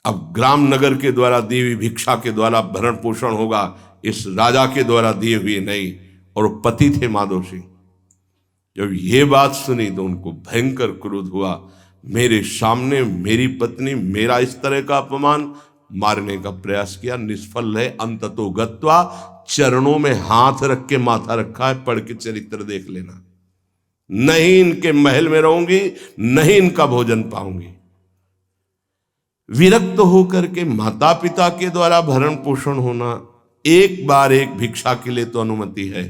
अब ग्राम नगर के द्वारा दी हुई भिक्षा के द्वारा भरण पोषण होगा, इस राजा के द्वारा दिए हुए नहीं। और पति थे माधव सिंह। जब ये बात सुनी तो उनको भयंकर क्रोध हुआ। मेरे सामने मेरी पत्नी, मेरा इस तरह का अपमान, मारने का प्रयास किया, निष्फल है। अंततो गत्वा, चरणों में हाथ रख के माथा रखा है। पढ़ के चरित्र देख लेना। नहीं इनके महल में रहूंगी, नहीं इनका भोजन पाऊंगी। विरक्त होकर के माता पिता के द्वारा भरण पोषण होना, एक बार एक भिक्षा के लिए तो अनुमति है।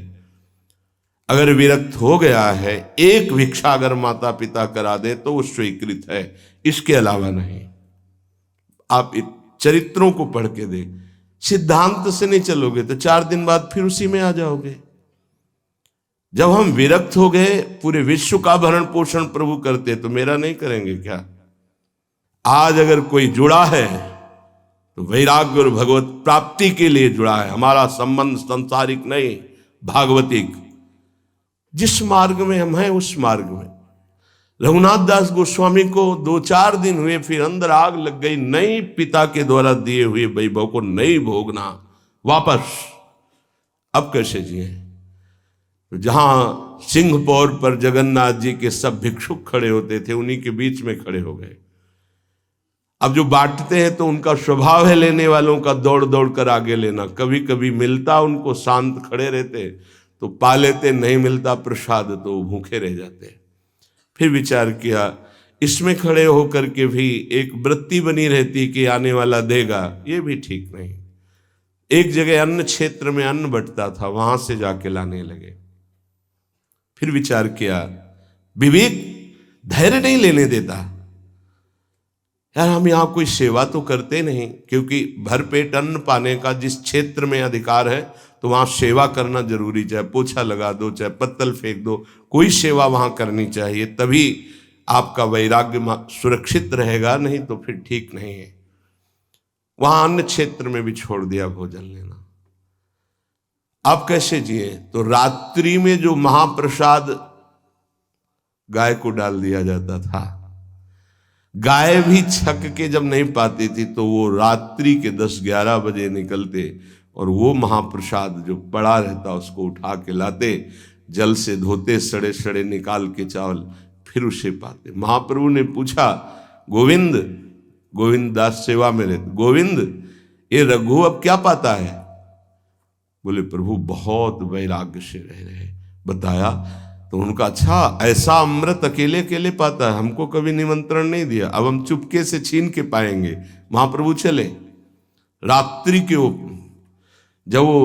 अगर विरक्त हो गया है, एक भिक्षा अगर माता पिता करा दे तो वो स्वीकृत है, इसके अलावा नहीं। आप चरित्रों को पढ़ के दे, सिद्धांत से नहीं चलोगे तो 4 दिन बाद फिर उसी में आ जाओगे। जब हम विरक्त हो गए, पूरे विश्व का भरण पोषण प्रभु करते, तो मेरा नहीं करेंगे क्या? आज अगर कोई जुड़ा है तो वैराग्य और भगवत प्राप्ति के लिए जुड़ा है। हमारा संबंध संसारिक नहीं, भागवतिक। जिस मार्ग में हम हैं उस मार्ग में। रघुनाथ दास गोस्वामी को 2-4 दिन हुए, फिर अंदर आग लग गई। नहीं, पिता के द्वारा दिए हुए वैभव को नहीं भोगना वापस। अब कैसे जिए? तो जहां सिंहपौर पर जगन्नाथ जी के सब भिक्षुक खड़े होते थे, उन्हीं के बीच में खड़े हो गए। अब जो बांटते हैं तो उनका स्वभाव है लेने वालों का दौड़ दौड़ कर आगे लेना। कभी कभी मिलता उनको, शांत खड़े रहते तो पा लेते, नहीं मिलता प्रसाद तो भूखे रह जाते। फिर विचार किया, इसमें खड़े होकर के भी एक वृत्ति बनी रहती कि आने वाला देगा, ये भी ठीक नहीं। एक जगह अन्न क्षेत्र में अन्न बंटता था, वहां से जाके लाने लगे। फिर विचार किया, विवेक धैर्य नहीं लेने देता, यार हम यहां कोई सेवा तो करते नहीं, क्योंकि भरपेट अन्न पाने का जिस क्षेत्र में अधिकार है तो वहां सेवा करना जरूरी, चाहे पोछा लगा दो, चाहे पत्तल फेंक दो, कोई सेवा वहां करनी चाहिए, तभी आपका वैराग्य सुरक्षित रहेगा, नहीं तो फिर ठीक नहीं है। वहां अन्य क्षेत्र में भी छोड़ दिया भोजन लेना। आप कैसे जिए? तो रात्रि में जो महाप्रसाद गाय को डाल दिया जाता था, गाय भी छक के जब नहीं पाती थी तो वो रात्रि के 10-11 बजे निकलते और वो महाप्रसाद जो पड़ा रहता उसको उठा के लाते, जल से धोते, सड़े सड़े निकाल के चावल, फिर उसे पाते। महाप्रभु ने पूछा, गोविंद, गोविंद दास सेवा में रहते, गोविंद ये रघु अब क्या पाता है? बोले प्रभु बहुत वैराग्य से रह रहे। बताया तो उनका, अच्छा ऐसा अमृत अकेले अकेले पाता है, हमको कभी निमंत्रण नहीं दिया, अब हम चुपके से छीन के पाएंगे। महाप्रभु चले रात्रि के जब वो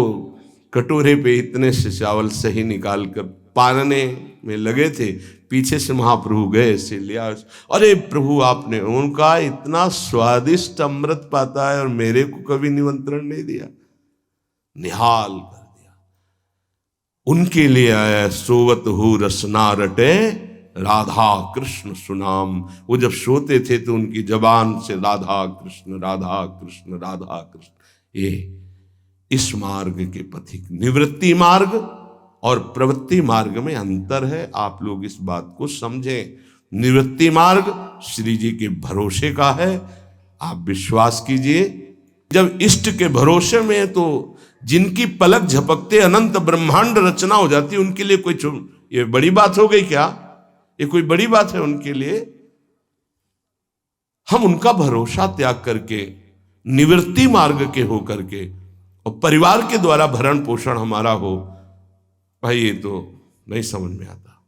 कटोरे पे इतने से चावल सही निकाल कर पानने में लगे थे, पीछे से महाप्रभु गए से लिया। अरे प्रभु आपने, उनका इतना स्वादिष्ट अमृत पाता है और मेरे को कभी निमंत्रण नहीं दिया, निहाल कर दिया। उनके लिए आया सोवत हु रसना रटे राधा कृष्ण सुनाम। वो जब सोते थे तो उनकी जबान से राधा कृष्ण राधा कृष्ण राधा कृष्ण। ये इस मार्ग के पथिक, निवृत्ति मार्ग और प्रवृत्ति मार्ग में अंतर है, आप लोग इस बात को समझें। निवृत्ति मार्ग श्री जी के भरोसे का है, आप विश्वास कीजिए। जब इष्ट के भरोसे में है तो जिनकी पलक झपकते अनंत ब्रह्मांड रचना हो जाती, उनके लिए कोई ये बड़ी बात हो गई क्या? ये कोई बड़ी बात है उनके लिए? हम उनका भरोसा त्याग करके निवृत्ति मार्ग के हो करके और परिवार के द्वारा भरण पोषण हमारा हो, भाई ये तो नहीं समझ में आता।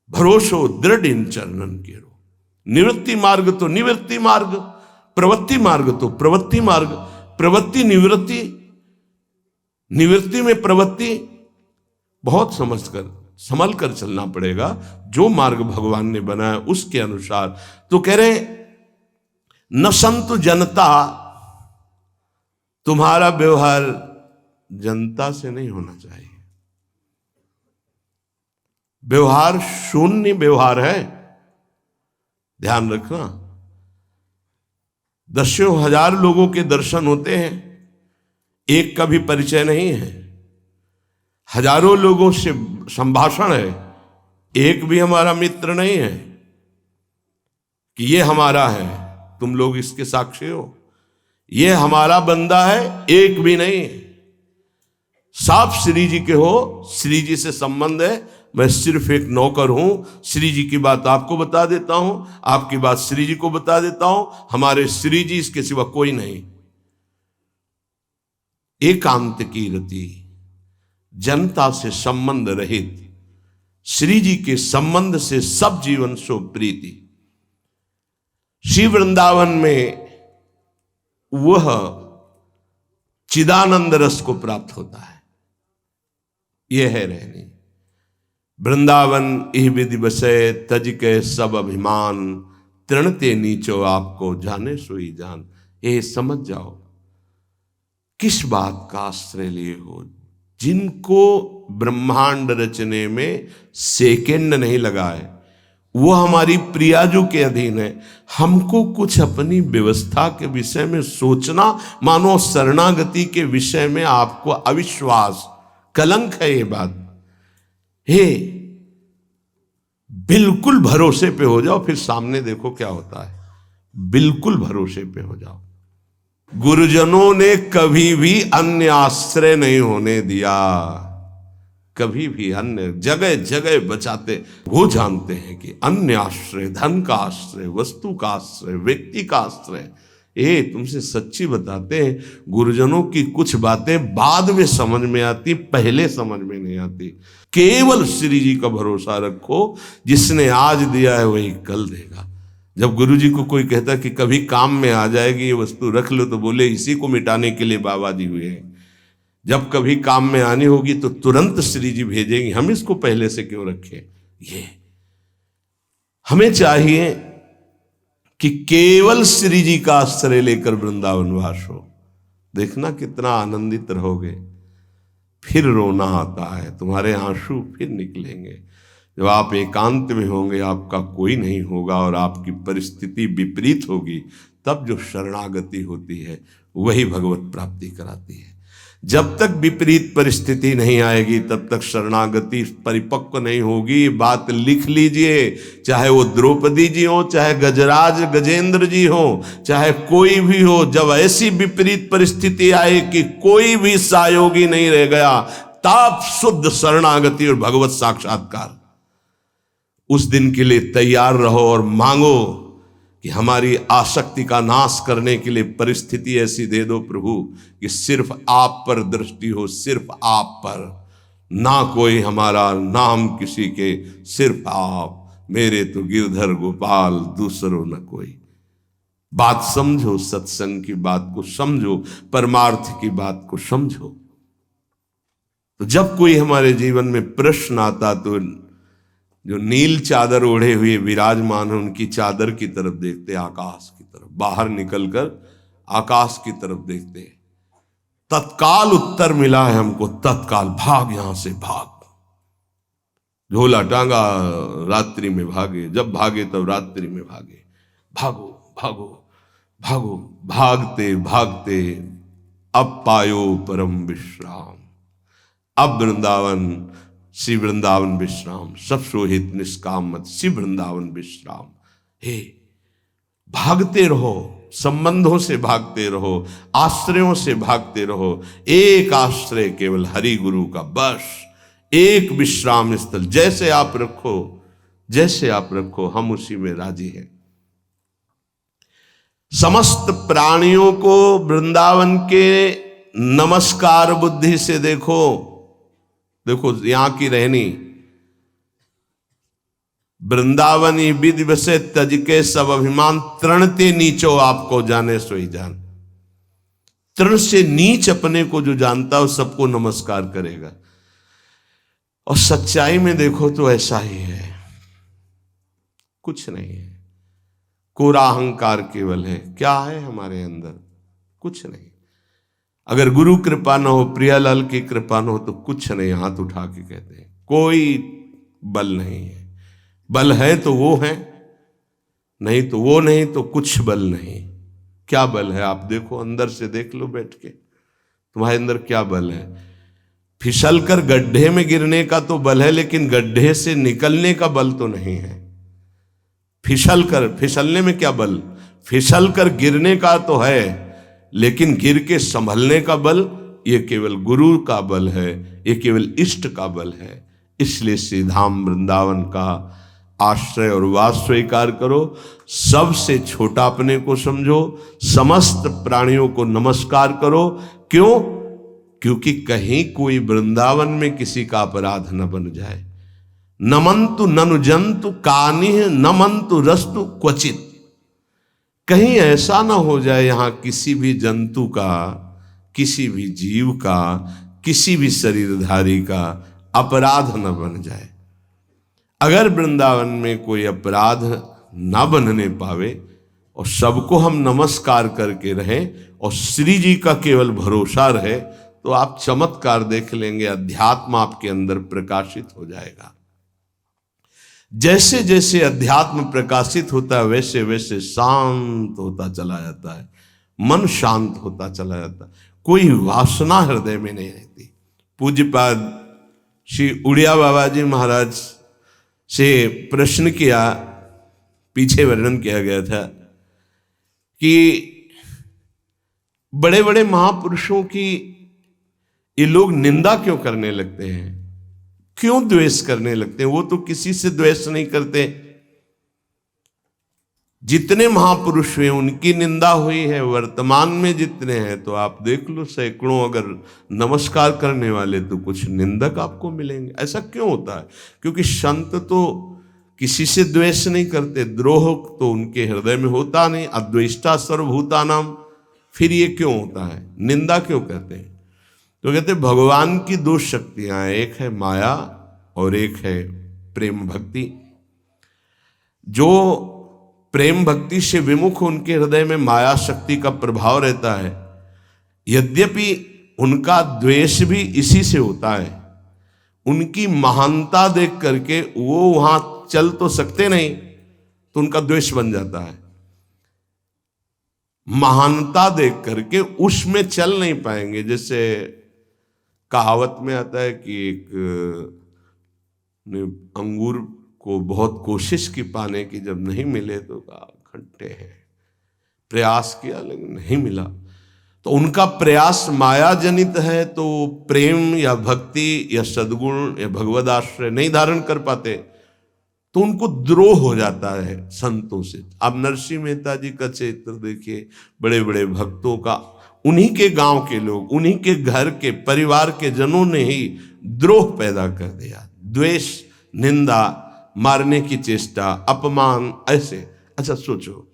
भरोसो दृढ़ इन चरणन के रो। निवृत्ति मार्ग तो निवृत्ति मार्ग, प्रवृत्ति मार्ग तो प्रवृत्ति मार्ग। प्रवृत्ति निवृत्ति, निवृत्ति में प्रवृत्ति, बहुत समझकर संभल कर चलना पड़ेगा। जो मार्ग भगवान ने बनाया उसके अनुसार। तो कह रहे न संतु जनता, तुम्हारा व्यवहार जनता से नहीं होना चाहिए। व्यवहार शून्य व्यवहार है, ध्यान रखना। दसियों हजार लोगों के दर्शन होते हैं, एक का भी परिचय नहीं है। हजारों लोगों से संभाषण है, एक भी हमारा मित्र नहीं है कि ये हमारा है, तुम लोग इसके साक्षी हो। ये हमारा बंदा है, एक भी नहीं। साफ श्री जी के हो, श्री जी से संबंध है, मैं सिर्फ एक नौकर हूं। श्री जी की बात आपको बता देता हूं, आपकी बात श्री जी को बता देता हूं। हमारे श्री जी, इसके सिवा कोई नहीं। एकांत की रति, जनता से संबंध रहित, श्री जी के संबंध से सब जीवन सो प्रीति। श्री वृंदावन में वह चिदानंद रस को प्राप्त होता है। यह है रहनी। वृंदावन इह विधि बसे, तज के सब अभिमान, तृणते नीचो आपको जाने सोई जान। ये समझ जाओ किस बात का आश्रय लिए हो। जिनको ब्रह्मांड रचने में सेकेंड नहीं लगा है, वो हमारी प्रियाजू के अधीन है। हमको कुछ अपनी व्यवस्था के विषय में सोचना, मानो शरणागति के विषय में आपको अविश्वास, कलंक है ये बात। हे बिल्कुल भरोसे पे हो जाओ, फिर सामने देखो क्या होता है। बिल्कुल भरोसे पे हो जाओ। गुरुजनों ने कभी भी अन्य आश्रय नहीं होने दिया। कभी भी अन्य जगह जगह बचाते। वो जानते हैं कि अन्य आश्रय, धन का आश्रय, वस्तु का आश्रय, व्यक्ति का आश्रय, ये तुमसे सच्ची बताते हैं, गुरुजनों की कुछ बातें बाद में समझ में आती, पहले समझ में नहीं आती। केवल श्री जी का भरोसा रखो, जिसने आज दिया है वही कल देगा। जब गुरु जी को कोई कहता कि कभी काम में आ जाएगी ये वस्तु, रख लो, तो बोले इसी को मिटाने के लिए बाबा जी हुए हैं। जब कभी काम में आनी होगी तो तुरंत श्री जी भेजेंगे, हम इसको पहले से क्यों रखें। ये हमें चाहिए कि केवल श्री जी का आश्रय लेकर वृंदावन वास हो। देखना कितना आनंदित रहोगे। फिर रोना आता है, तुम्हारे आंसू फिर निकलेंगे। जब आप एकांत में होंगे, आपका कोई नहीं होगा और आपकी परिस्थिति विपरीत होगी, तब जो शरणागति होती है वही भगवत प्राप्ति कराती है। जब तक विपरीत परिस्थिति नहीं आएगी तब तक शरणागति परिपक्व नहीं होगी। बात लिख लीजिए, चाहे वो द्रौपदी जी हो, चाहे गजराज गजेंद्र जी हो, चाहे कोई भी हो, जब ऐसी विपरीत परिस्थिति आए कि कोई भी सहयोगी नहीं रह गया, तब शुद्ध शरणागति और भगवत साक्षात्कार। उस दिन के लिए तैयार रहो और मांगो कि हमारी आसक्ति का नाश करने के लिए परिस्थिति ऐसी दे दो प्रभु कि सिर्फ आप पर दृष्टि हो, सिर्फ आप पर, ना कोई हमारा, ना हम किसी के, सिर्फ आप। मेरे तो गिरधर गोपाल, दूसरों न कोई। बात समझो, सत्संग की बात को समझो, परमार्थ की बात को समझो। तो जब कोई हमारे जीवन में प्रश्न आता तो जो नील चादर ओढ़े हुए विराजमान है, उनकी चादर की तरफ देखते, आकाश की तरफ, बाहर निकलकर आकाश की तरफ देखते। तत्काल उत्तर मिला है हमको, तत्काल भाग, यहां से भाग। झोला टांगा, रात्रि में भागे, जब भागे तब रात्रि में भागे। भागो भागो भागो, भागते भागते अब पायो परम विश्राम। अब वृंदावन, श्री वृंदावन विश्राम, सब सोहित निष्काम मत, श्री वृंदावन विश्राम। हे, भागते रहो, संबंधों से भागते रहो, आश्रयों से भागते रहो। एक आश्रय केवल हरि गुरु का, बस एक विश्राम स्थल। जैसे आप रखो, जैसे आप रखो, हम उसी में राजी हैं। समस्त प्राणियों को वृंदावन के नमस्कार बुद्धि से देखो। देखो यहां की रहनी, वृंदावनी विधि बसे तज के सब अभिमान, तृणते नीचो आपको जाने सोई जान। तृण से नीच अपने को जो जानता है सबको नमस्कार करेगा। और सच्चाई में देखो तो ऐसा ही है, कुछ नहीं है। कोरा अहंकार केवल है। क्या है हमारे अंदर? कुछ नहीं। अगर गुरु कृपा न हो, प्रियालाल की कृपा न हो, तो कुछ नहीं। हाथ उठा के कहते हैं कोई बल नहीं है। बल है तो वो है, नहीं तो वो नहीं, तो कुछ बल नहीं। क्या बल है? आप देखो, अंदर से देख लो बैठ के, तुम्हारे अंदर क्या बल है। फिसल कर गड्ढे में गिरने का तो बल है, लेकिन गड्ढे से निकलने का बल तो नहीं है। फिसलने में क्या बल? फिसल कर गिरने का तो है, लेकिन गिर के संभलने का बल, ये केवल गुरु का बल है, ये केवल इष्ट का बल है। इसलिए श्री धाम वृंदावन का आश्रय और वास स्वीकार करो। सबसे छोटा अपने को समझो, समस्त प्राणियों को नमस्कार करो। क्यों? क्योंकि कहीं कोई वृंदावन में किसी का अपराध न बन जाए। नमंतु ननु जंतु कानिह नमंतु रस्तु क्वचित। कहीं ऐसा ना हो जाए यहां किसी भी जंतु का, किसी भी जीव का, किसी भी शरीरधारी का अपराध न बन जाए। अगर वृंदावन में कोई अपराध ना बनने पावे और सबको हम नमस्कार करके रहें और श्री जी का केवल भरोसा रहे, तो आप चमत्कार देख लेंगे। अध्यात्म आपके अंदर प्रकाशित हो जाएगा। जैसे जैसे अध्यात्म प्रकाशित होता है, वैसे वैसे शांत होता चला जाता है, मन शांत होता चला जाता है। कोई वासना हृदय में नहीं रहती। पूज्यपाद श्री उड़िया बाबा जी महाराज से प्रश्न किया, पीछे वर्णन किया गया था कि बड़े बड़े महापुरुषों की ये लोग निंदा क्यों करने लगते हैं। क्यों द्वेष करने लगते हैं? वो तो किसी से द्वेष नहीं करते। जितने महापुरुष हुए उनकी निंदा हुई है, वर्तमान में जितने हैं तो आप देख लो, सैकड़ों अगर नमस्कार करने वाले तो कुछ निंदक आपको मिलेंगे। ऐसा क्यों होता है? क्योंकि संत तो किसी से द्वेष नहीं करते, द्रोह तो उनके हृदय में होता नहीं। अद्वेष्टा सर्वभूतानाम, फिर ये क्यों होता है? निंदा क्यों करते हैं? तो कहते भगवान की दो शक्तियां हैं, एक है माया और एक है प्रेम भक्ति। जो प्रेम भक्ति से विमुख, उनके हृदय में माया शक्ति का प्रभाव रहता है। यद्यपि उनका द्वेष भी इसी से होता है। उनकी महानता देख करके वो वहां चल तो सकते नहीं, तो उनका द्वेष बन जाता है। महानता देख करके उसमें चल नहीं पाएंगे। जैसे कहावत में आता है कि एक ने अंगूर को बहुत कोशिश की पाने की, जब नहीं मिले तो कहा खट्टे हैं, प्रयास किया लेकिन नहीं मिला। तो उनका प्रयास माया जनित है, तो प्रेम या भक्ति या सद्गुण या भगवद आश्रय नहीं धारण कर पाते, तो उनको द्रोह हो जाता है संतों से। आप नरसिंह मेहता जी का चरित्र देखिए, बड़े बड़े भक्तों का, उन्हीं के गांव के लोग, उन्हीं के घर के परिवार के जनों ने ही द्रोह पैदा कर दिया। द्वेष, निंदा, मारने की चेष्टा, अपमान, ऐसे। अच्छा सोचो,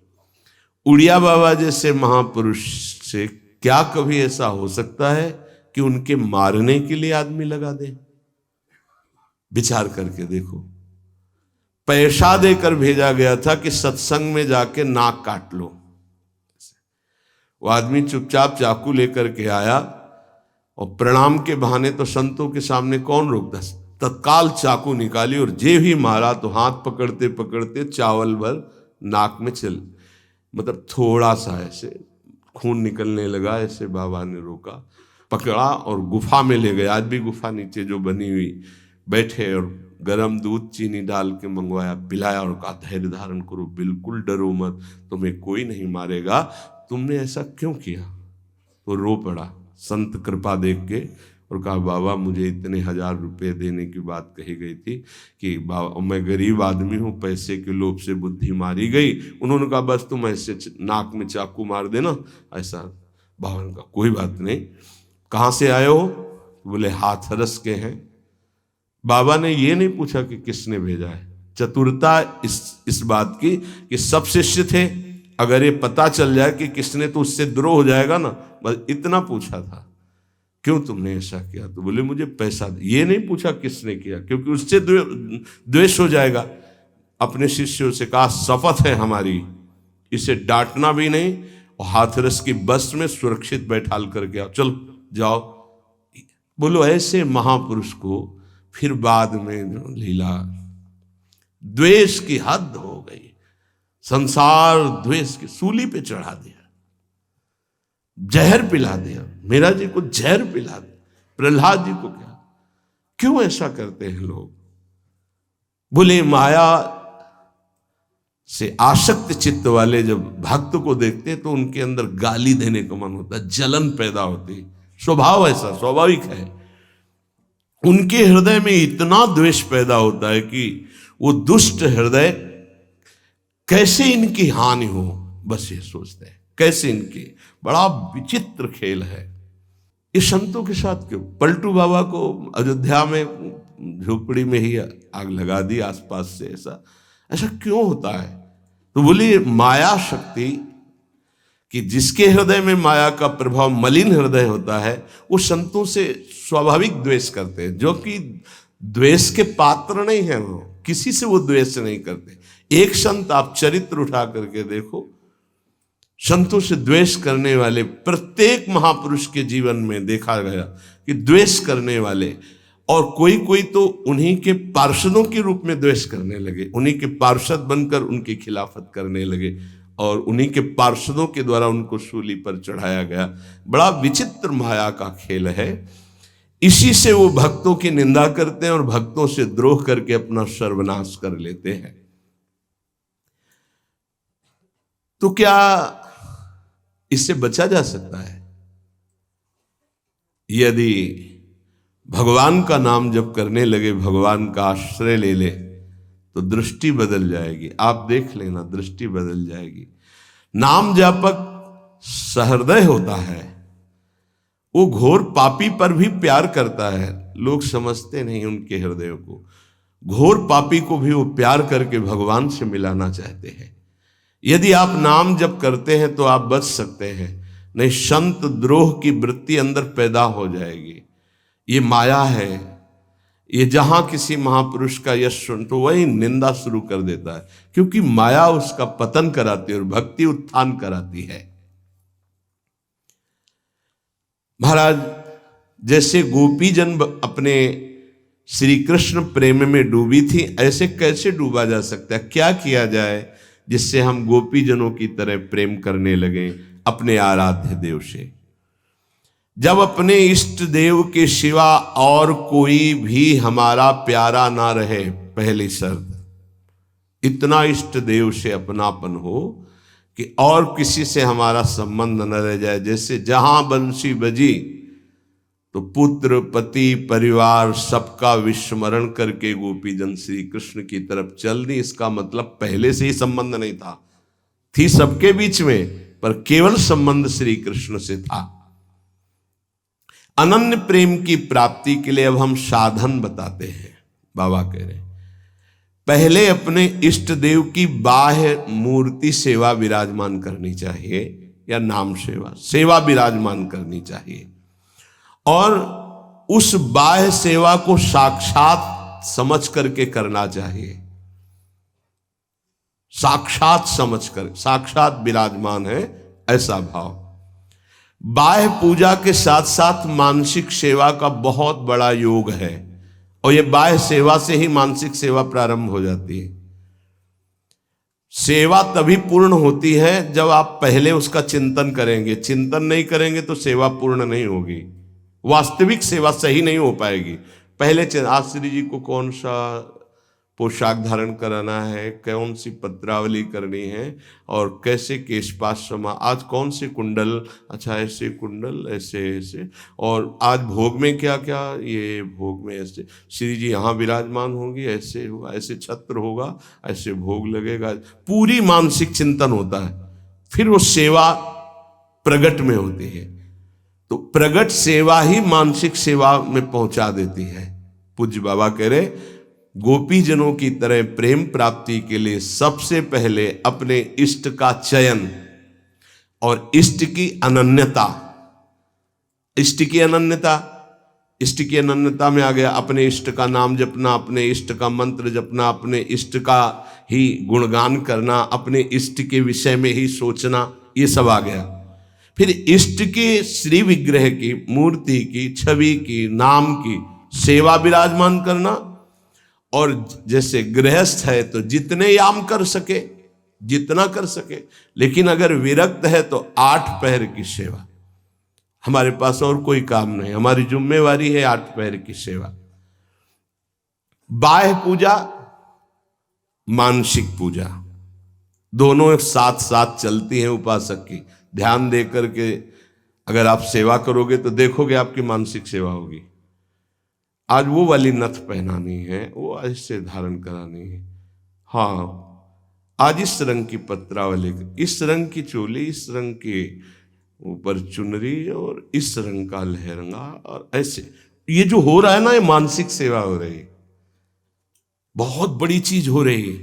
उड़िया बाबा जैसे महापुरुष से क्या कभी ऐसा हो सकता है कि उनके मारने के लिए आदमी लगा दे? विचार करके देखो। पैसा देकर भेजा गया था कि सत्संग में जाके नाक काट लो। वो आदमी चुपचाप चाकू लेकर के आया और प्रणाम के बहाने तो संतों के सामने कौन रोकता, तत्काल चाकू निकाली और जे भी मारा तो हाथ पकड़ते पकड़ते चावल भर नाक में चल, मतलब थोड़ा सा ऐसे खून निकलने लगा। ऐसे बाबा ने रोका, पकड़ा और गुफा में ले गए। आज भी गुफा नीचे जो बनी हुई, बैठे और गरम दूध चीनी डाल के मंगवाया, पिलाया और कहा धैर्य धारण करो, बिल्कुल डरो मत, तुम्हें कोई नहीं मारेगा, तुमने ऐसा क्यों किया? तो रो पड़ा संत कृपा देख के और कहा बाबा मुझे इतने 1000 रुपये देने की बात कही गई थी कि बाबा मैं गरीब आदमी हूँ, पैसे के लोभ से बुद्धि मारी गई। उन्होंने कहा बस तुम ऐसे नाक में चाकू मार देना ऐसा। बाबा ने कहा कोई बात नहीं, कहाँ से आए हो? बोले हाथरस के हैं। बाबा ने ये नहीं पूछा कि किसने भेजा है। चतुरता इस बात की कि सब शिष्य थे, अगर ये पता चल जाए कि किसने, तो उससे द्रोह हो जाएगा ना, बस इतना पूछा था क्यों तुमने ऐसा किया? तो बोले मुझे पैसा दे। ये नहीं पूछा किसने किया, क्योंकि उससे द्वेष हो जाएगा। अपने शिष्यों से कहा शपथ है हमारी, इसे डांटना भी नहीं और हाथरस की बस में सुरक्षित बैठाल करके आओ, चल जाओ। बोलो ऐसे महापुरुष को फिर बाद में लीला, द्वेष की हद हो गई, संसार द्वेष की सूली पे चढ़ा दिया, जहर पिला दिया। मेरा जी को जहर पिला दिया, प्रहलाद जी को क्या? क्यों ऐसा करते हैं लोग? बोले माया से आसक्त चित्त वाले जब भक्त को देखते तो उनके अंदर गाली देने का मन होता है, जलन पैदा होती, स्वभाव ऐसा स्वाभाविक है। उनके हृदय में इतना द्वेष पैदा होता है कि वो दुष्ट हृदय कैसे इनकी हानि हो, बस ये सोचते हैं कैसे इनकी। बड़ा विचित्र खेल है। इस संतों के साथ क्यों? पलटू बाबा को अयोध्या में झोपड़ी में ही आग लगा दी आसपास से, ऐसा ऐसा क्यों होता है? तो बोलिए माया शक्ति कि जिसके हृदय में माया का प्रभाव, मलिन हृदय होता है, वो संतों से स्वाभाविक द्वेष करते हैं, जो कि द्वेष के पात्र नहीं है। वो किसी से वो द्वेष नहीं करते। एक संत आप चरित्र उठा करके देखो, संतों से द्वेष करने वाले प्रत्येक महापुरुष के जीवन में देखा गया कि द्वेष करने वाले, और कोई कोई तो उन्हीं के पार्षदों के रूप में द्वेष करने लगे, उन्हीं के पार्षद बनकर उनकी खिलाफत करने लगे और उन्हीं के पार्षदों के द्वारा उनको सूली पर चढ़ाया गया। बड़ा विचित्र माया का खेल है। इसी से वो भक्तों की निंदा करते हैं और भक्तों से द्रोह करके अपना सर्वनाश कर लेते हैं। तो क्या इससे बचा जा सकता है? यदि भगवान का नाम जब करने लगे, भगवान का आश्रय ले ले, तो दृष्टि बदल जाएगी। आप देख लेना, दृष्टि बदल जाएगी। नाम जापक सहृदय होता है, वो घोर पापी पर भी प्यार करता है। लोग समझते नहीं उनके हृदयों को। घोर पापी को भी वो प्यार करके भगवान से मिलाना चाहते हैं। यदि आप नाम जप करते हैं तो आप बच सकते हैं, नहीं संत द्रोह की वृत्ति अंदर पैदा हो जाएगी। ये माया है। ये जहां किसी महापुरुष का यश सुन तो वही निंदा शुरू कर देता है, क्योंकि माया उसका पतन कराती है और भक्ति उत्थान कराती है। महाराज, जैसे गोपी जन अपने श्री कृष्ण प्रेम में डूबी थी, ऐसे कैसे डूबा जा सकता है? क्या किया जाए जिससे हम गोपी जनों की तरह प्रेम करने लगे अपने आराध्य देव से? जब अपने इष्ट देव के सिवा और कोई भी हमारा प्यारा ना रहे, पहली शर्त, इतना इष्ट देव से अपनापन हो कि और किसी से हमारा संबंध न रह जाए। जैसे जहां बंसी बजी तो पुत्र पति परिवार सबका विस्मरण करके गोपीजन श्री कृष्ण की तरफ चल दी। इसका मतलब पहले से ही संबंध नहीं था, थी सबके बीच में, पर केवल संबंध श्री कृष्ण से था। अनन्य प्रेम की प्राप्ति के लिए अब हम साधन बताते हैं। बाबा कह रहे हैं, पहले अपने इष्ट देव की बाह्य मूर्ति सेवा विराजमान करनी चाहिए, या नाम सेवा विराजमान करनी चाहिए, और उस बाह्य सेवा को साक्षात समझ करके करना चाहिए। साक्षात समझ कर, साक्षात विराजमान है ऐसा भाव। बाह्य पूजा के साथ साथ मानसिक सेवा का बहुत बड़ा योग है, और यह बाह्य सेवा से ही मानसिक सेवा प्रारंभ हो जाती है। सेवा तभी पूर्ण होती है जब आप पहले उसका चिंतन करेंगे। चिंतन नहीं करेंगे तो सेवा पूर्ण नहीं होगी, वास्तविक सेवा सही नहीं हो पाएगी। पहले आज श्री जी को कौन सा पोशाक धारण कराना है, कौन सी पत्रावली करनी है, और कैसे केशपाशमा, आज कौन से कुंडल, अच्छा ऐसे कुंडल, ऐसे ऐसे, और आज भोग में क्या क्या, ये भोग में ऐसे श्री जी यहाँ विराजमान होंगी, ऐसे होगा, ऐसे छत्र होगा, ऐसे भोग लगेगा। पूरी मानसिक चिंतन होता है, फिर वो सेवा प्रगट में होती है। तो प्रगट सेवा ही मानसिक सेवा में पहुंचा देती है। पूज्य बाबा कह रहे, गोपी जनों की तरह प्रेम प्राप्ति के लिए सबसे पहले अपने इष्ट का चयन और इष्ट की अनन्यता। इष्ट की अनन्यता, इष्ट की अनन्यता में आ गया अपने इष्ट का नाम जपना, अपने इष्ट का मंत्र जपना, अपने इष्ट का ही गुणगान करना, अपने इष्ट के विषय में ही सोचना, ये सब आ गया। फिर इष्ट के श्री विग्रह की, मूर्ति की, छवि की, नाम की सेवा विराजमान करना, और जैसे गृहस्थ है तो जितने याम कर सके, जितना कर सके, लेकिन अगर विरक्त है तो 8 पहर की सेवा। हमारे पास और कोई काम नहीं, हमारी जिम्मेवारी है 8 पहर की सेवा। बाह्य पूजा, मानसिक पूजा, दोनों एक साथ साथ चलती हैं उपासक की। ध्यान दे करके अगर आप सेवा करोगे तो देखोगे आपकी मानसिक सेवा होगी। आज वो वाली नथ पहनानी है, वो ऐसे धारण करानी है, हाँ आज इस रंग की पत्रावली, इस रंग की चोली, इस रंग के ऊपर चुनरी, और इस रंग का लहंगा, और ऐसे ये जो हो रहा है ना, ये मानसिक सेवा हो रही है। बहुत बड़ी चीज हो रही है।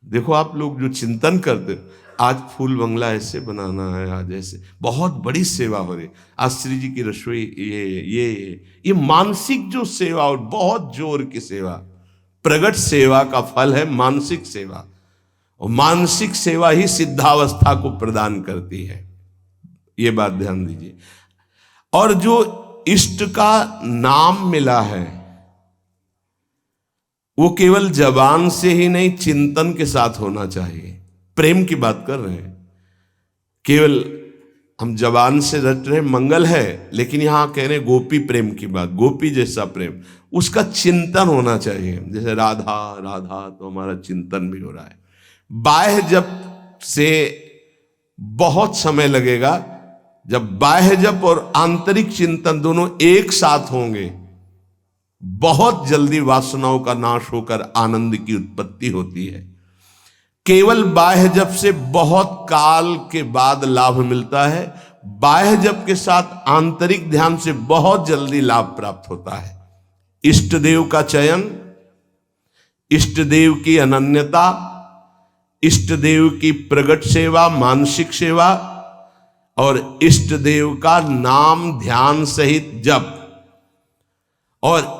देखो आप लोग जो चिंतन करते, आज फूल बंगला ऐसे बनाना है, आज ऐसे, बहुत बड़ी सेवा हो रही। आज श्री जी की रसोई, ये मानसिक जो सेवा, और बहुत जोर की सेवा, प्रगट सेवा का फल है मानसिक सेवा, और मानसिक सेवा ही सिद्धावस्था को प्रदान करती है। ये बात ध्यान दीजिए। और जो इष्ट का नाम मिला है, वो केवल जबान से ही नहीं, चिंतन के साथ होना चाहिए। प्रेम की बात कर रहे हैं, केवल हम जबान से रट रहे मंगल है, लेकिन यहां कह रहे गोपी प्रेम की बात, गोपी जैसा प्रेम, उसका चिंतन होना चाहिए। जैसे राधा राधा, तो हमारा चिंतन भी हो रहा है। बाह्य जप से बहुत समय लगेगा। जब बाह्य जप और आंतरिक चिंतन दोनों एक साथ होंगे बहुत जल्दी वासनाओं का नाश होकर आनंद की उत्पत्ति होती है। केवल बाह्य जप से बहुत काल के बाद लाभ मिलता है, बाह्य जप के साथ आंतरिक ध्यान से बहुत जल्दी लाभ प्राप्त होता है। इष्ट देव का चयन, इष्ट देव की अनन्यता, इष्ट देव की प्रगट सेवा, मानसिक सेवा और इष्ट देव का नाम ध्यान सहित जप और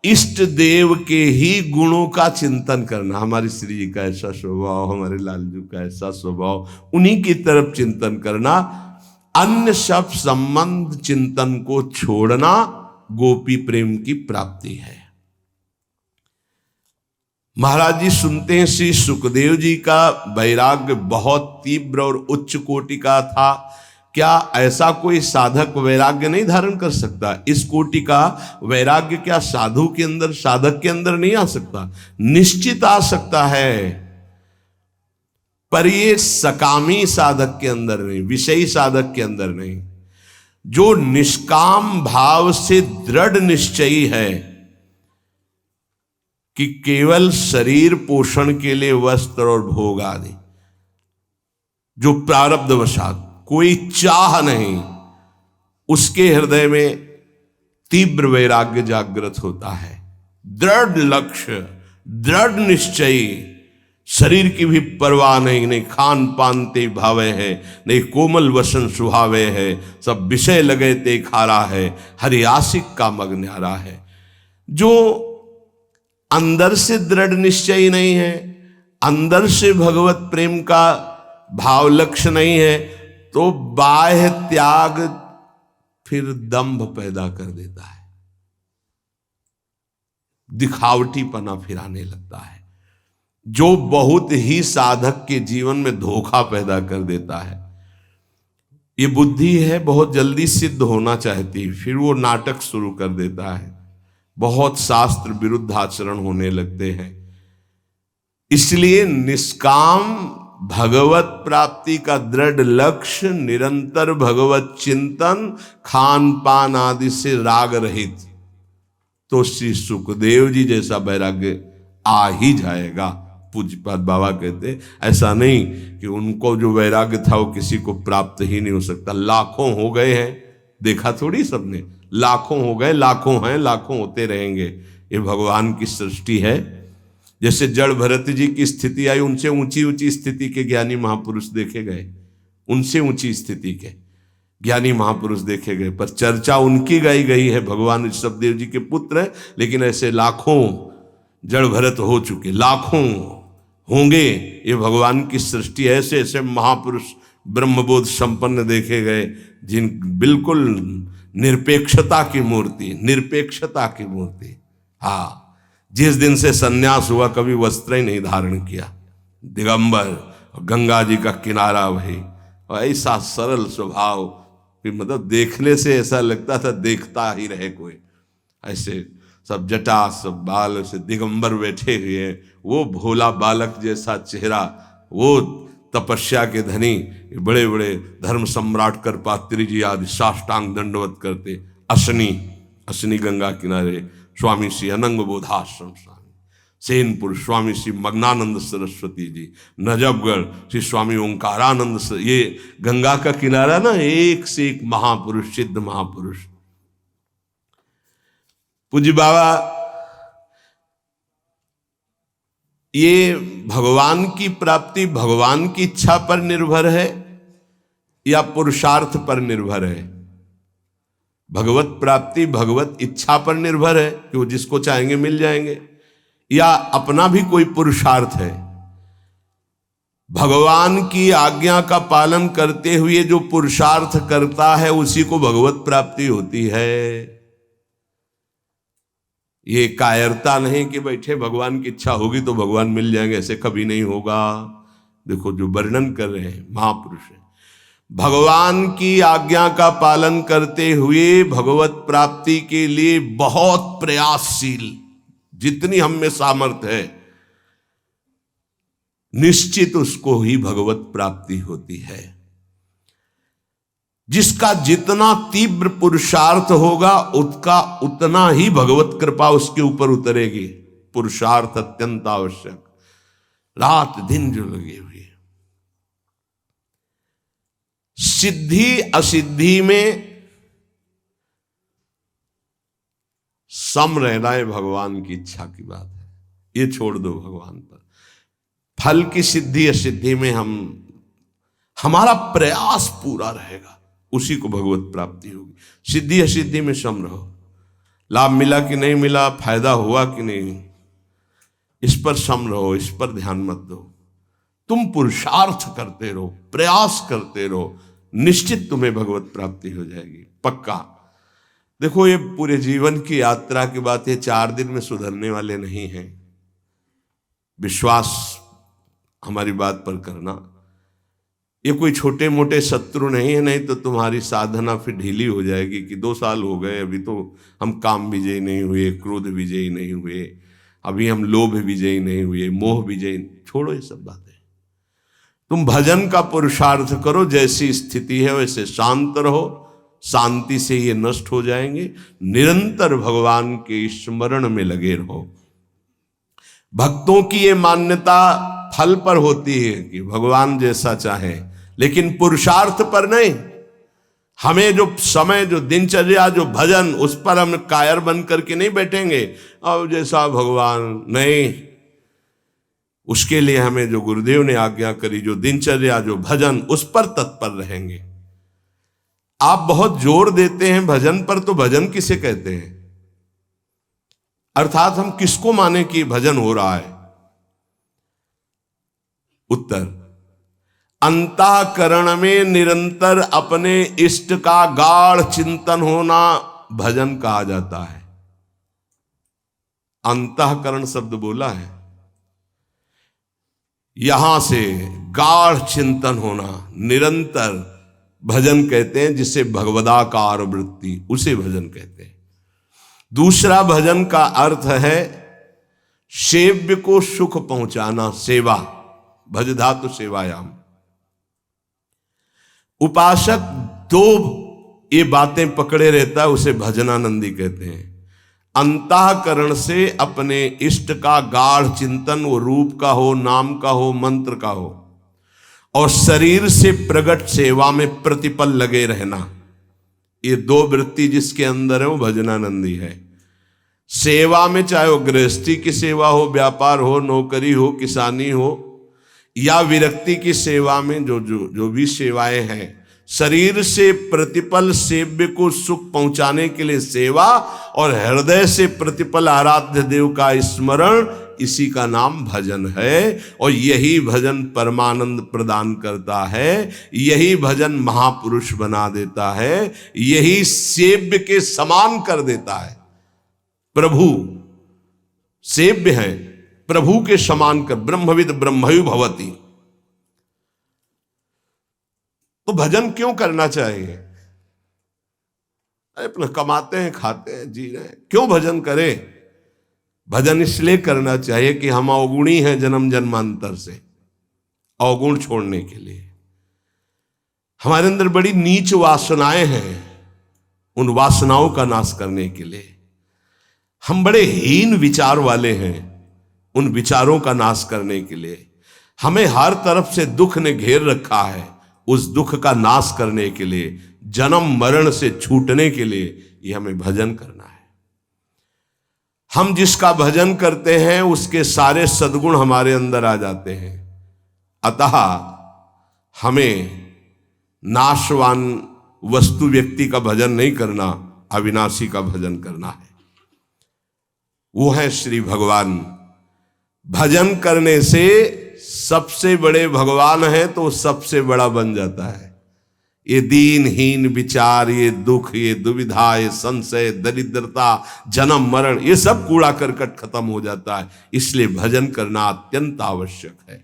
इष्ट देव के ही गुणों का चिंतन करना। हमारी श्री जी का ऐसा स्वभाव, हमारे लालजू का ऐसा स्वभाव, उन्हीं की तरफ चिंतन करना। अन्य सब संबंध चिंतन को छोड़ना गोपी प्रेम की प्राप्ति है। महाराज जी सुनते हैं श्री सुखदेव जी का वैराग्य बहुत तीव्र और उच्च कोटि का था। क्या ऐसा कोई साधक वैराग्य नहीं धारण कर सकता? इस कोटि का वैराग्य क्या साधु के अंदर, साधक के अंदर नहीं आ सकता? निश्चित आ सकता है, पर ये सकामी साधक के अंदर नहीं, विषयी साधक के अंदर नहीं। जो निष्काम भाव से दृढ़ निश्चयी है कि केवल शरीर पोषण के लिए वस्त्र और भोग आदि, जो प्रारब्धवशात कोई चाह नहीं, उसके हृदय में तीव्र वैराग्य जागृत होता है। दृढ़ लक्ष्य, दृढ़ निश्चयी, शरीर की भी परवाह नहीं, नहीं खान पान ते भावे है, नहीं कोमल वसन सुहावे है, सब विषय लगे ते खारा है, हरियासिक का मग न्यारा है। जो अंदर से दृढ़ निश्चयी नहीं है, अंदर से भगवत प्रेम का भाव लक्ष्य नहीं है, तो बाह्य त्याग फिर दंभ पैदा कर देता है, दिखावटीपना फिर आने लगता है, जो बहुत ही साधक के जीवन में धोखा पैदा कर देता है। ये बुद्धि है बहुत जल्दी सिद्ध होना चाहती, फिर वो नाटक शुरू कर देता है, बहुत शास्त्र विरुद्ध आचरण होने लगते हैं। इसलिए निष्काम भगवत प्राप्ति का दृढ़ लक्ष्य, निरंतर भगवत चिंतन, खान पान आदि से राग रहित, तो श्री सुखदेव जी जैसा वैराग्य आ ही जाएगा। पूज्यपाद बाबा कहते ऐसा नहीं कि उनको जो वैराग्य था वो किसी को प्राप्त ही नहीं हो सकता। लाखों हो गए हैं, देखा थोड़ी सबने, लाखों हो गए, लाखों हैं, लाखों होते रहेंगे। ये भगवान की सृष्टि है। जैसे जड़ भरत जी की स्थिति आई, उनसे ऊंची ऊंची स्थिति के ज्ञानी महापुरुष देखे गए, उनसे ऊंची स्थिति के ज्ञानी महापुरुष देखे गए, पर चर्चा उनकी गाई गई है। भगवान ऋषभदेव जी के पुत्र है, लेकिन ऐसे लाखों जड़ भरत हो चुके, लाखों होंगे। ये भगवान की सृष्टि, ऐसे ऐसे महापुरुष ब्रह्मबोध संपन्न देखे गए, जिन बिल्कुल निरपेक्षता की मूर्ति, निरपेक्षता की मूर्ति। हाँ, जिस दिन से सन्यास हुआ कभी वस्त्र ही नहीं धारण किया, दिगंबर, गंगा जी का किनारा वही, और ऐसा सरल स्वभाव कि मतलब देखने से ऐसा लगता था देखता ही रहे कोई। ऐसे सब जटा, सब बाल, से दिगंबर बैठे हुए, वो भोला बालक जैसा चेहरा, वो तपस्या के धनी, बड़े बड़े धर्म सम्राट करपात्री जी आदि साष्टांग दंडवत करते। असनी गंगा किनारे स्वामी श्री अनंग बोधाश्रम स्वामी, सेनपुर स्वामी श्री मग्नानंद सरस्वती जी, नजफगढ़ श्री स्वामी ओंकारानंद, ये गंगा का किनारा ना, एक से एक महापुरुष, सिद्ध महापुरुष। पूज्य बाबा, ये भगवान की प्राप्ति भगवान की इच्छा पर निर्भर है या पुरुषार्थ पर निर्भर है? भगवत प्राप्ति भगवत इच्छा पर निर्भर है कि वो जिसको चाहेंगे मिल जाएंगे, या अपना भी कोई पुरुषार्थ है? भगवान की आज्ञा का पालन करते हुए जो पुरुषार्थ करता है उसी को भगवत प्राप्ति होती है। ये कायरता नहीं कि बैठे भगवान की इच्छा होगी तो भगवान मिल जाएंगे, ऐसे कभी नहीं होगा। देखो जो वर्णन कर रहे हैं महापुरुष है, भगवान की आज्ञा का पालन करते हुए भगवत प्राप्ति के लिए बहुत प्रयासशील, जितनी हम में सामर्थ्य है, निश्चित उसको ही भगवत प्राप्ति होती है। जिसका जितना तीव्र पुरुषार्थ होगा उसका उतना ही भगवत कृपा उसके ऊपर उतरेगी। पुरुषार्थ अत्यंत आवश्यक, रात दिन जो लगे हुए। सिद्धि असिद्धि में सम रहना है भगवान की इच्छा की बात है, ये छोड़ दो भगवान पर। फल की सिद्धि असिद्धि में हमारा प्रयास पूरा रहेगा, उसी को भगवत प्राप्ति होगी। सिद्धि असिद्धि में सम रहो, लाभ मिला कि नहीं मिला, फायदा हुआ कि नहीं, इस पर सम रहो, इस पर ध्यान मत दो। तुम पुरुषार्थ करते रहो, प्रयास करते रहो, निश्चित तुम्हें भगवत प्राप्ति हो जाएगी, पक्का। देखो ये पूरे जीवन की यात्रा की बात है, 4 दिन में सुधरने वाले नहीं हैं। विश्वास हमारी बात पर करना, ये कोई छोटे मोटे शत्रु नहीं है, नहीं तो तुम्हारी साधना फिर ढीली हो जाएगी कि 2 साल हो गए, अभी तो हम काम विजयी नहीं हुए, क्रोध विजयी नहीं हुए, अभी हम लोभ विजयी नहीं हुए, मोह विजयी। छोड़ो ये सब बातें, तुम भजन का पुरुषार्थ करो, जैसी स्थिति है वैसे शांत रहो, शांति से ये नष्ट हो जाएंगे। निरंतर भगवान के स्मरण में लगे रहो। भक्तों की ये मान्यता फल पर होती है कि भगवान जैसा चाहे, लेकिन पुरुषार्थ पर नहीं। हमें जो समय, जो दिनचर्या, जो भजन, उस पर हम कायर बन करके नहीं बैठेंगे अब जैसा भगवान नहीं। उसके लिए हमें जो गुरुदेव ने आज्ञा करी, जो दिनचर्या, जो भजन, उस पर तत्पर रहेंगे। आप बहुत जोर देते हैं भजन पर, तो भजन किसे कहते हैं? अर्थात हम किसको माने कि भजन हो रहा है? उत्तर, अंतःकरण में निरंतर अपने इष्ट का गाढ़ चिंतन होना भजन कहा जाता है। अंतःकरण शब्द बोला है, यहां से गाढ़ चिंतन होना, निरंतर भजन कहते हैं, जिसे भगवदाकार वृत्ति, उसे भजन कहते हैं। दूसरा भजन का अर्थ है सेव्य को सुख पहुंचाना, सेवा, भज धातु सेवायाम। उपासक 2 ये बातें पकड़े रहता है, उसे भजनानंदी कहते हैं। अंतःकरण से अपने इष्ट का गाढ़ चिंतन, वो रूप का हो, नाम का हो, मंत्र का हो, और शरीर से प्रकट सेवा में प्रतिपल लगे रहना, ये 2 वृत्ति जिसके अंदर है वो भजनानंदी है। सेवा में चाहे वो गृहस्थी की सेवा हो, व्यापार हो, नौकरी हो, किसानी हो, या विरक्ति की सेवा में जो भी सेवाएं हैं, शरीर से प्रतिपल सेव्य को सुख पहुंचाने के लिए सेवा, और हृदय से प्रतिपल आराध्य देव का स्मरण, इसी का नाम भजन है। और यही भजन परमानंद प्रदान करता है, यही भजन महापुरुष बना देता है, यही सेव्य के समान कर देता है। प्रभु सेव्य है, प्रभु के समान कर, ब्रह्मविद ब्रह्मयु भवति। तो भजन क्यों करना चाहिए? अपना कमाते हैं, खाते हैं, जी रहे हैं, क्यों भजन करें? भजन इसलिए करना चाहिए कि हम अवगुणी हैं जन्म जन्मांतर से, अवगुण छोड़ने के लिए। हमारे अंदर बड़ी नीच वासनाएं हैं, उन वासनाओं का नाश करने के लिए। हम बड़े हीन विचार वाले हैं, उन विचारों का नाश करने के लिए। हमें हर तरफ से दुख ने घेर रखा है, उस दुख का नाश करने के लिए, जन्म मरण से छूटने के लिए ये हमें भजन करना है। हम जिसका भजन करते हैं उसके सारे सद्गुण हमारे अंदर आ जाते हैं। अतः हमें नाशवान वस्तु व्यक्ति का भजन नहीं करना, अविनाशी का भजन करना है। वो है श्री भगवान। भजन करने से सबसे बड़े भगवान है तो सबसे बड़ा बन जाता है। ये दीनहीन विचार, ये दुख, ये दुविधा, ये संशय, दरिद्रता, जन्म मरण, ये सब कूड़ा करकट खत्म हो जाता है। इसलिए भजन करना अत्यंत आवश्यक है।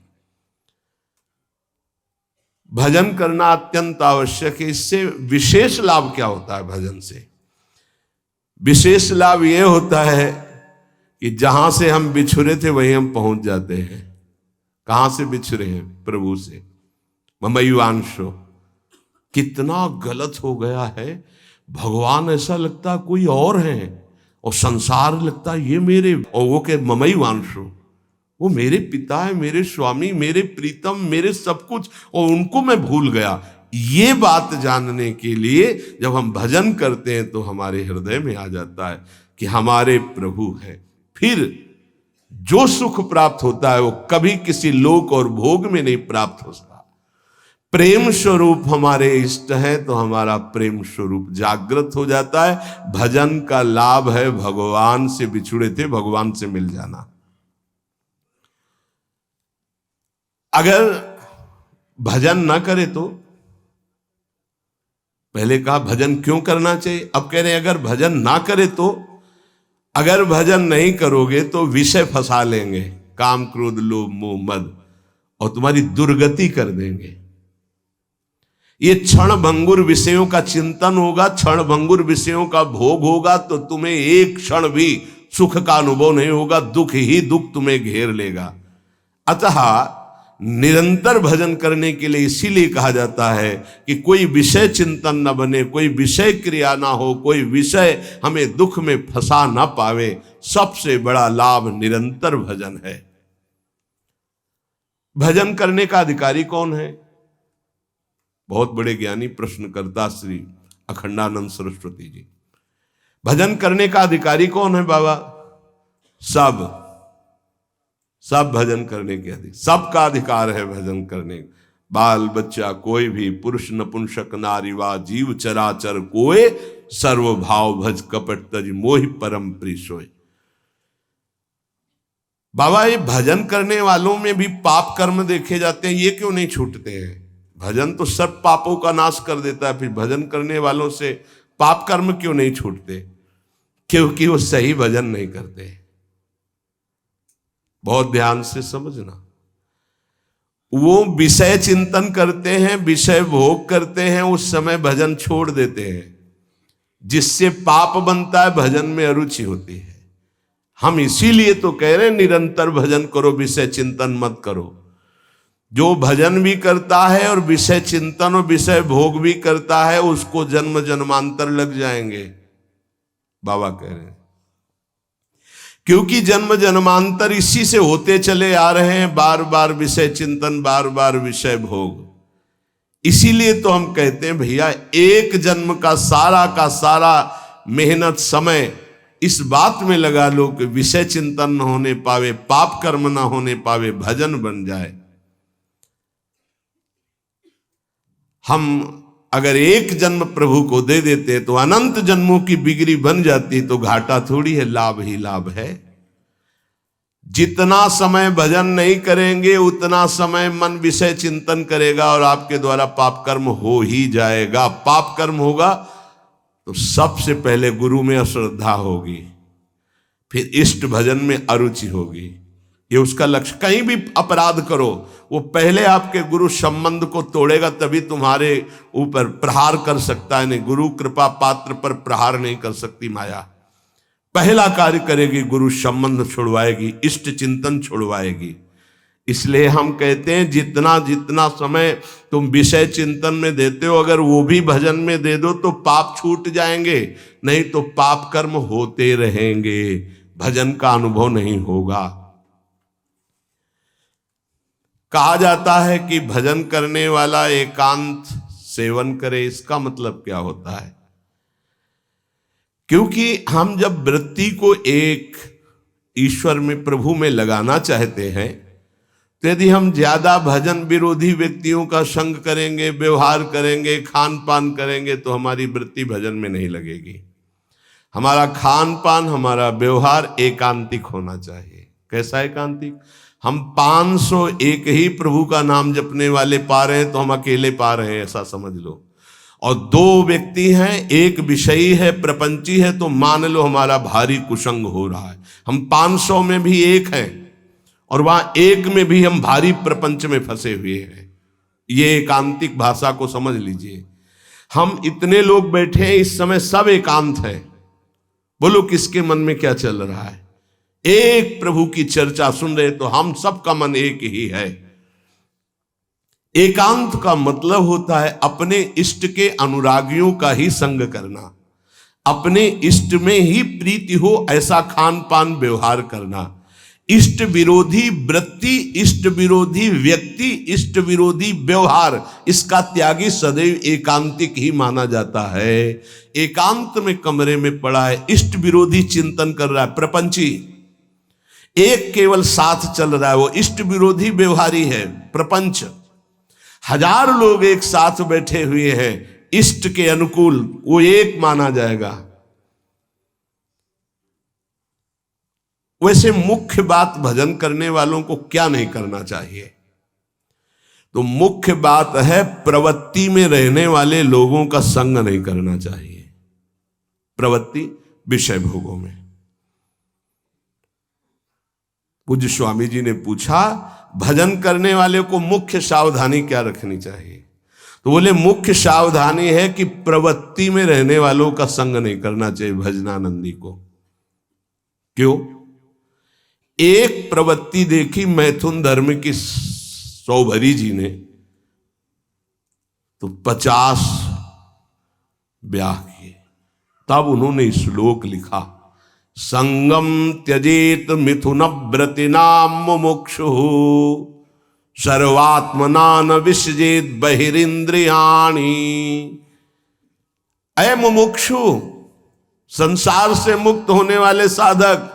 भजन करना अत्यंत आवश्यक है। इससे विशेष लाभ क्या होता है? भजन से विशेष लाभ यह होता है कि जहां से हम बिछुरे थे वहीं हम पहुंच जाते हैं। कहां से बिछुरे हैं? प्रभु से। ममैवांशो, कितना गलत हो गया है। भगवान ऐसा लगता है कोई और है, और संसार लगता है ये मेरे, और वो के ममई वांशु, वो मेरे पिता है, मेरे स्वामी, मेरे प्रीतम, मेरे सब कुछ, और उनको मैं भूल गया। ये बात जानने के लिए जब हम भजन करते हैं तो हमारे हृदय में आ जाता है कि हमारे प्रभु हैं। फिर जो सुख प्राप्त होता है वो कभी किसी लोक और भोग में नहीं प्राप्त हो सकता। प्रेम स्वरूप हमारे इष्ट है तो हमारा प्रेम स्वरूप जागृत हो जाता है। भजन का लाभ है भगवान से बिछुड़े थे भगवान से मिल जाना। अगर भजन ना करे तो, पहले कहा भजन क्यों करना चाहिए, अब कह रहे हैं अगर भजन ना करे तो, अगर भजन नहीं करोगे तो विषय फंसा लेंगे, काम क्रोध लोभ मोह मद, और तुम्हारी दुर्गति कर देंगे। ये क्षण भंगुर विषयों का चिंतन होगा, क्षण भंगुर विषयों का भोग होगा, तो तुम्हें एक क्षण भी सुख का अनुभव नहीं होगा, दुख ही दुख तुम्हें घेर लेगा। अतः निरंतर भजन करने के लिए इसीलिए कहा जाता है कि कोई विषय चिंतन न बने, कोई विषय क्रिया ना हो, कोई विषय हमें दुख में फंसा ना पावे। सबसे बड़ा लाभ निरंतर भजन है। भजन करने का अधिकारी कौन है? बहुत बड़े ज्ञानी प्रश्नकर्ता श्री अखंडानंद सरस्वती जी। भजन करने का अधिकारी कौन है बाबा? सब भजन करने के अधिकार, सबका अधिकार है भजन करने। बाल बच्चा कोई भी, पुरुष नपुंसक नारी वा जीव चराचर कोय, सर्व भाव भज कपट तज मोहि परम प्रिय सोय। बाबा ये भजन करने वालों में भी पाप कर्म देखे जाते हैं, ये क्यों नहीं छूटते हैं? भजन तो सब पापों का नाश कर देता है, फिर भजन करने वालों से पाप कर्म क्यों नहीं छूटते? क्योंकि वो सही भजन नहीं करते। बहुत ध्यान से समझना। वो विषय चिंतन करते हैं, विषय भोग करते हैं, उस समय भजन छोड़ देते हैं, जिससे पाप बनता है, भजन में अरुचि होती है। हम इसीलिए तो कह रहे हैं निरंतर भजन करो, विषय चिंतन मत करो। जो भजन भी करता है और विषय चिंतन और विषय भोग भी करता है, उसको जन्म जन्मांतर लग जाएंगे, बाबा कह रहे हैं। क्योंकि जन्म जन्मांतर इसी से होते चले आ रहे हैं, बार बार विषय चिंतन, बार बार विषय भोग। इसीलिए तो हम कहते हैं भैया एक जन्म का सारा मेहनत समय इस बात में लगा लो कि विषय चिंतन न होने पावे, पाप कर्म न होने पावे, भजन बन जाए। हम अगर एक जन्म प्रभु को दे देते तो अनंत जन्मों की बिगड़ी बन जाती, तो घाटा थोड़ी है, लाभ ही लाभ है। जितना समय भजन नहीं करेंगे उतना समय मन विषय चिंतन करेगा और आपके द्वारा पाप कर्म हो ही जाएगा। पाप कर्म होगा तो सबसे पहले गुरु में अश्रद्धा होगी, फिर इष्ट भजन में अरुचि होगी। ये उसका लक्ष्य। कहीं भी अपराध करो, वो पहले आपके गुरु संबंध को तोड़ेगा, तभी तुम्हारे ऊपर प्रहार कर सकता है। नहीं, गुरु कृपा पात्र पर प्रहार नहीं कर सकती माया। पहला कार्य करेगी, गुरु संबंध छुड़वाएगी, इष्ट चिंतन छुड़वाएगी। इसलिए हम कहते हैं जितना जितना समय तुम विषय चिंतन में देते हो, अगर वो भी भजन में दे दो तो पाप छूट जाएंगे, नहीं तो पाप कर्म होते रहेंगे, भजन का अनुभव नहीं होगा। कहा जाता है कि भजन करने वाला एकांत सेवन करे। इसका मतलब क्या होता है? क्योंकि हम जब वृत्ति को एक ईश्वर में, प्रभु में लगाना चाहते हैं, तो यदि हम ज्यादा भजन विरोधी व्यक्तियों का संग करेंगे, व्यवहार करेंगे, खान पान करेंगे, तो हमारी वृत्ति भजन में नहीं लगेगी। हमारा खान पान, हमारा व्यवहार एकांतिक होना चाहिए। कैसा एकांतिक? हम 501 ही प्रभु का नाम जपने वाले पा रहे हैं तो हम अकेले पा रहे हैं, ऐसा समझ लो। और 2 व्यक्ति हैं, एक विषयी है, प्रपंची है, तो मान लो हमारा भारी कुसंग हो रहा है। हम 500 में भी एक हैं और वहां एक में भी हम भारी प्रपंच में फंसे हुए हैं। ये एकांतिक भाषा को समझ लीजिए। हम इतने लोग बैठे हैं इस समय, सब एकांत है। बोलो किसके मन में क्या चल रहा है? एक प्रभु की चर्चा सुन रहे तो हम सबका मन एक ही है। एकांत का मतलब होता है अपने इष्ट के अनुरागियों का ही संग करना, अपने इष्ट में ही प्रीति हो ऐसा खान पान व्यवहार करना। इष्ट विरोधी वृत्ति, इष्ट विरोधी व्यक्ति, इष्ट विरोधी व्यवहार, इसका त्यागी सदैव एकांतिक ही माना जाता है। एकांत में कमरे में पड़ा है, इष्ट विरोधी चिंतन कर रहा है, प्रपंची, एक केवल साथ चल रहा है, वो इष्ट विरोधी व्यवहारी है, प्रपंच। हजार लोग एक साथ बैठे हुए हैं इष्ट के अनुकूल, वो एक माना जाएगा। वैसे मुख्य बात भजन करने वालों को क्या नहीं करना चाहिए, तो मुख्य बात है प्रवृत्ति में रहने वाले लोगों का संग नहीं करना चाहिए। प्रवृत्ति विषय भोगों में। पूज्य स्वामी जी ने पूछा भजन करने वाले को मुख्य सावधानी क्या रखनी चाहिए, तो बोले मुख्य सावधानी है कि प्रवृत्ति में रहने वालों का संग नहीं करना चाहिए भजनानंदी को। क्यों? एक प्रवृत्ति देखी मैथुन धर्म की सौभरी जी ने, तो 50 ब्याह किए, तब उन्होंने श्लोक लिखा, संगम त्यजेत मिथुन व्रतिनाम मुमुक्षु सर्वात्मनान विसजेत बहिरिंद्रियाणि। अय मुमुक्षु, संसार से मुक्त होने वाले साधक,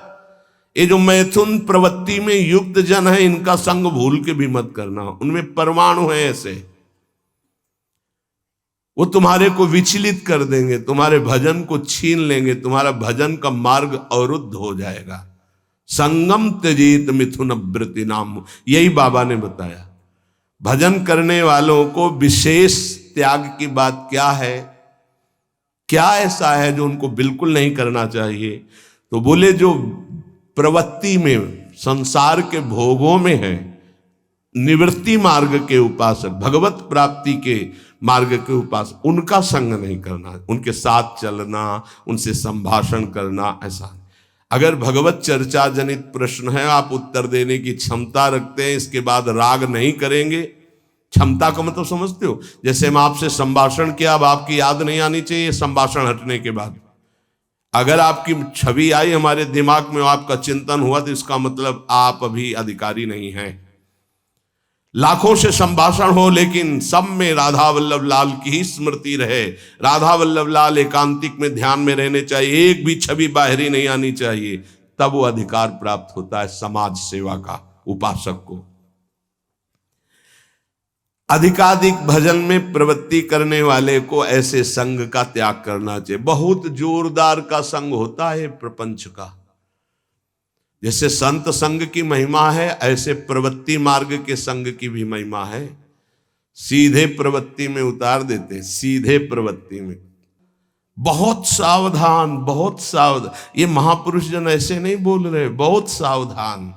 ये जो मैथुन प्रवृत्ति में युक्त जन है इनका संग भूल के भी मत करना। उनमें परमाणु है ऐसे, वो तुम्हारे को विचलित कर देंगे, तुम्हारे भजन को छीन लेंगे, तुम्हारा भजन का मार्ग अवरुद्ध हो जाएगा। संगम त्यजेत मिथुन व्रति नाम, यही बाबा ने बताया। भजन करने वालों को विशेष त्याग की बात क्या है, क्या ऐसा है जो उनको बिल्कुल नहीं करना चाहिए, तो बोले जो प्रवृत्ति में, संसार के भोगों में है, निवृत्ति मार्ग के उपासक, भगवत प्राप्ति के मार्ग के उपासक, उनका संग नहीं करना, उनके साथ चलना, उनसे संभाषण करना, ऐसा। अगर भगवत चर्चा जनित प्रश्न है, आप उत्तर देने की क्षमता रखते हैं, इसके बाद राग नहीं करेंगे, क्षमता का मतलब समझते हो? जैसे हम आपसे संभाषण किया, अब आपकी याद नहीं आनी चाहिए संभाषण हटने के बाद। अगर आपकी छवि आई हमारे दिमाग में, आपका चिंतन हुआ, तो इसका मतलब आप अभी अधिकारी नहीं हैं। लाखों से संभाषण हो लेकिन सब में राधा वल्लभ लाल की ही स्मृति रहे, राधा वल्लभ लाल एकांतिक में ध्यान में रहने चाहिए, एक भी छवि बाहरी नहीं आनी चाहिए, तब वो अधिकार प्राप्त होता है समाज सेवा का उपासक को। अधिकाधिक भजन में प्रवृत्ति करने वाले को ऐसे संग का त्याग करना चाहिए। बहुत जोरदार का संग होता है प्रपंच का, जैसे संत संग की महिमा है, ऐसे प्रवृत्ति मार्ग के संग की भी महिमा है। सीधे प्रवृत्ति में उतार देते हैं, सीधे प्रवृत्ति में। बहुत सावधान, बहुत सावधान, ये महापुरुष जन ऐसे नहीं बोल रहे, बहुत सावधान।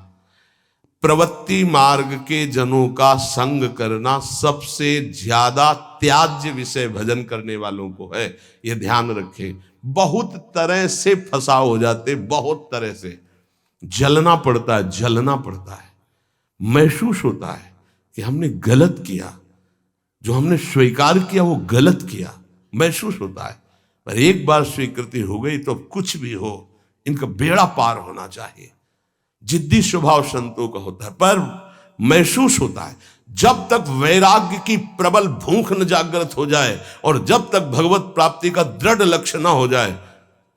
प्रवृत्ति मार्ग के जनों का संग करना सबसे ज्यादा त्याज्य विषय भजन करने वालों को है, ये ध्यान रखें। बहुत तरह से फंसा हो जाते, बहुत तरह से जलना पड़ता है, जलना पड़ता है, महसूस होता है कि हमने गलत किया, जो हमने स्वीकार किया वो गलत किया, महसूस होता है। पर एक बार स्वीकृति हो गई तो कुछ भी हो, इनका बेड़ा पार होना चाहिए। जिद्दी स्वभाव संतों का होता है, पर महसूस होता है। जब तक वैराग्य की प्रबल भूख न जागृत हो जाए और जब तक भगवत प्राप्ति का दृढ़ लक्ष्य न हो जाए,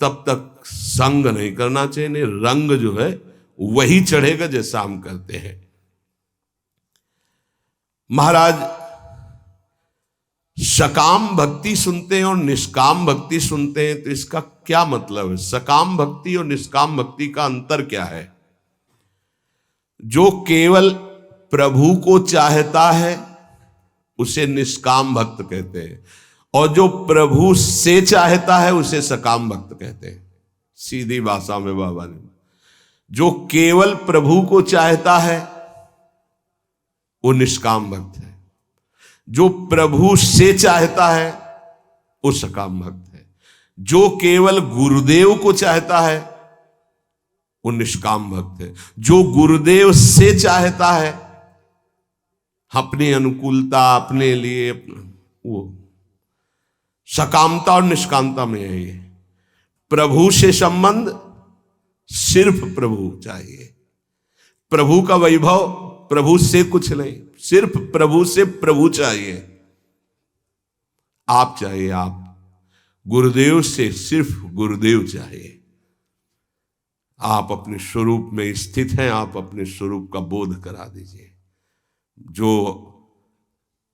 तब तक संग नहीं करना चाहिए। नहीं, रंग जो है वही चढ़ेगा जैसा हम करते हैं। महाराज सकाम भक्ति सुनते हैं और निष्काम भक्ति सुनते हैं, तो इसका क्या मतलब है? सकाम भक्ति और निष्काम भक्ति का अंतर क्या है? जो केवल प्रभु को चाहता है उसे निष्काम भक्त कहते हैं, और जो प्रभु से चाहता है उसे सकाम भक्त कहते हैं। सीधी भाषा में बाबा ने, जो केवल प्रभु को चाहता है वो निष्काम भक्त है, जो प्रभु से चाहता है वो सकाम भक्त है, जो केवल गुरुदेव को चाहता है वो निष्काम भक्त है, जो गुरुदेव से चाहता है अपनी अनुकूलता, अपने लिए वो सकामता और निष्कामता में है। ये प्रभु से संबंध सिर्फ प्रभु चाहिए। प्रभु का वैभव प्रभु से कुछ नहीं, सिर्फ प्रभु से प्रभु चाहिए। आप चाहिए, आप गुरुदेव से सिर्फ गुरुदेव चाहिए। आप अपने स्वरूप में स्थित हैं, आप अपने स्वरूप का बोध करा दीजिए। जो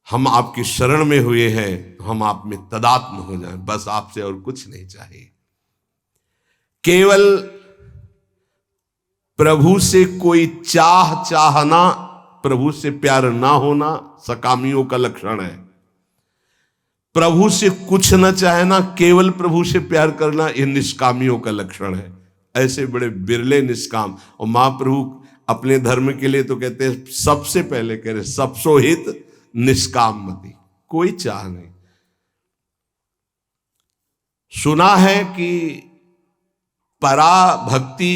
हम आपकी शरण में हुए हैं, हम आप में तदात्म हो जाएं, बस आपसे और कुछ नहीं चाहिए। केवल प्रभु से कोई चाहना, प्रभु से प्यार ना होना सकामियों का लक्षण है। प्रभु से कुछ न चाहना, केवल प्रभु से प्यार करना, यह निष्कामियों का लक्षण है। ऐसे बड़े बिरले निष्काम। और महाप्रभु अपने धर्म के लिए तो कहते हैं, सबसे पहले कह रहे सबसो हित निष्काम मति, कोई चाह नहीं। सुना है कि पराभक्ति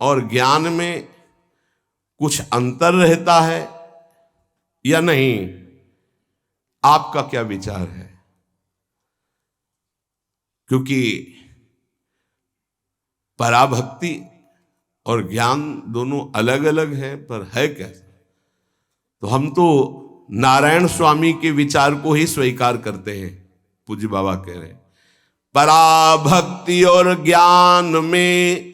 और ज्ञान में कुछ अंतर रहता है या नहीं? आपका क्या विचार है? क्योंकि पराभक्ति और ज्ञान दोनों अलग अलग है, पर है कैसा? तो हम तो नारायण स्वामी के विचार को ही स्वीकार करते हैं। पूज्य बाबा कह रहे हैं, पराभक्ति और ज्ञान में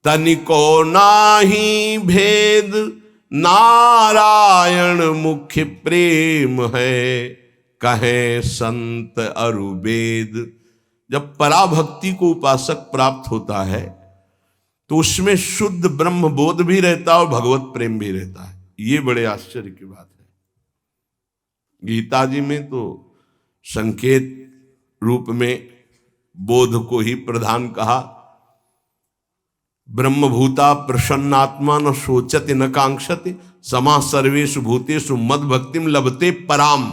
तनिको नाही भेद, नारायण मुख्य प्रेम है, कहे संत अरुवेद। जब पराभक्ति को उपासक प्राप्त होता है तो उसमें शुद्ध ब्रह्म बोध भी रहता है और भगवत प्रेम भी रहता है। ये बड़े आश्चर्य की बात है। गीता जी में तो संकेत रूप में बोध को ही प्रधान कहा। ब्रह्मभूता प्रसन्नात्मा न शोचति न कांक्षति, समा सर्वेषु भूतेषु मद भक्तिम लभते पराम।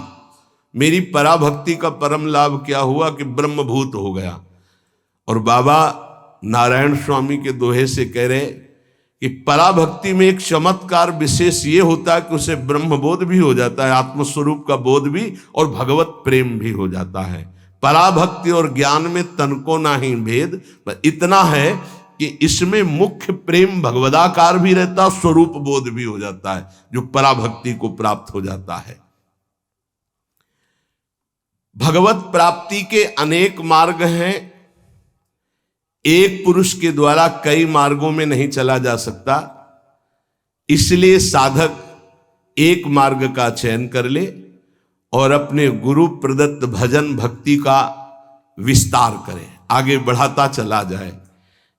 मेरी पराभक्ति का परम लाभ क्या हुआ कि ब्रह्मभूत हो गया। और बाबा नारायण स्वामी के दोहे से कह रहे कि पराभक्ति में एक चमत्कार विशेष ये होता है कि उसे ब्रह्मबोध भी हो जाता है, आत्मस्वरूप का बोध भी, और भगवत प्रेम भी हो जाता है। पराभक्ति और ज्ञान में तनको नाही भेद, इतना है कि इसमें मुख्य प्रेम भगवदाकार भी रहता, स्वरूप बोध भी हो जाता है, जो पराभक्ति को प्राप्त हो जाता है। भगवत प्राप्ति के अनेक मार्ग हैं। एक पुरुष के द्वारा कई मार्गों में नहीं चला जा सकता, इसलिए साधक एक मार्ग का चयन कर ले और अपने गुरु प्रदत्त भजन भक्ति का विस्तार करे, आगे बढ़ाता चला जाए।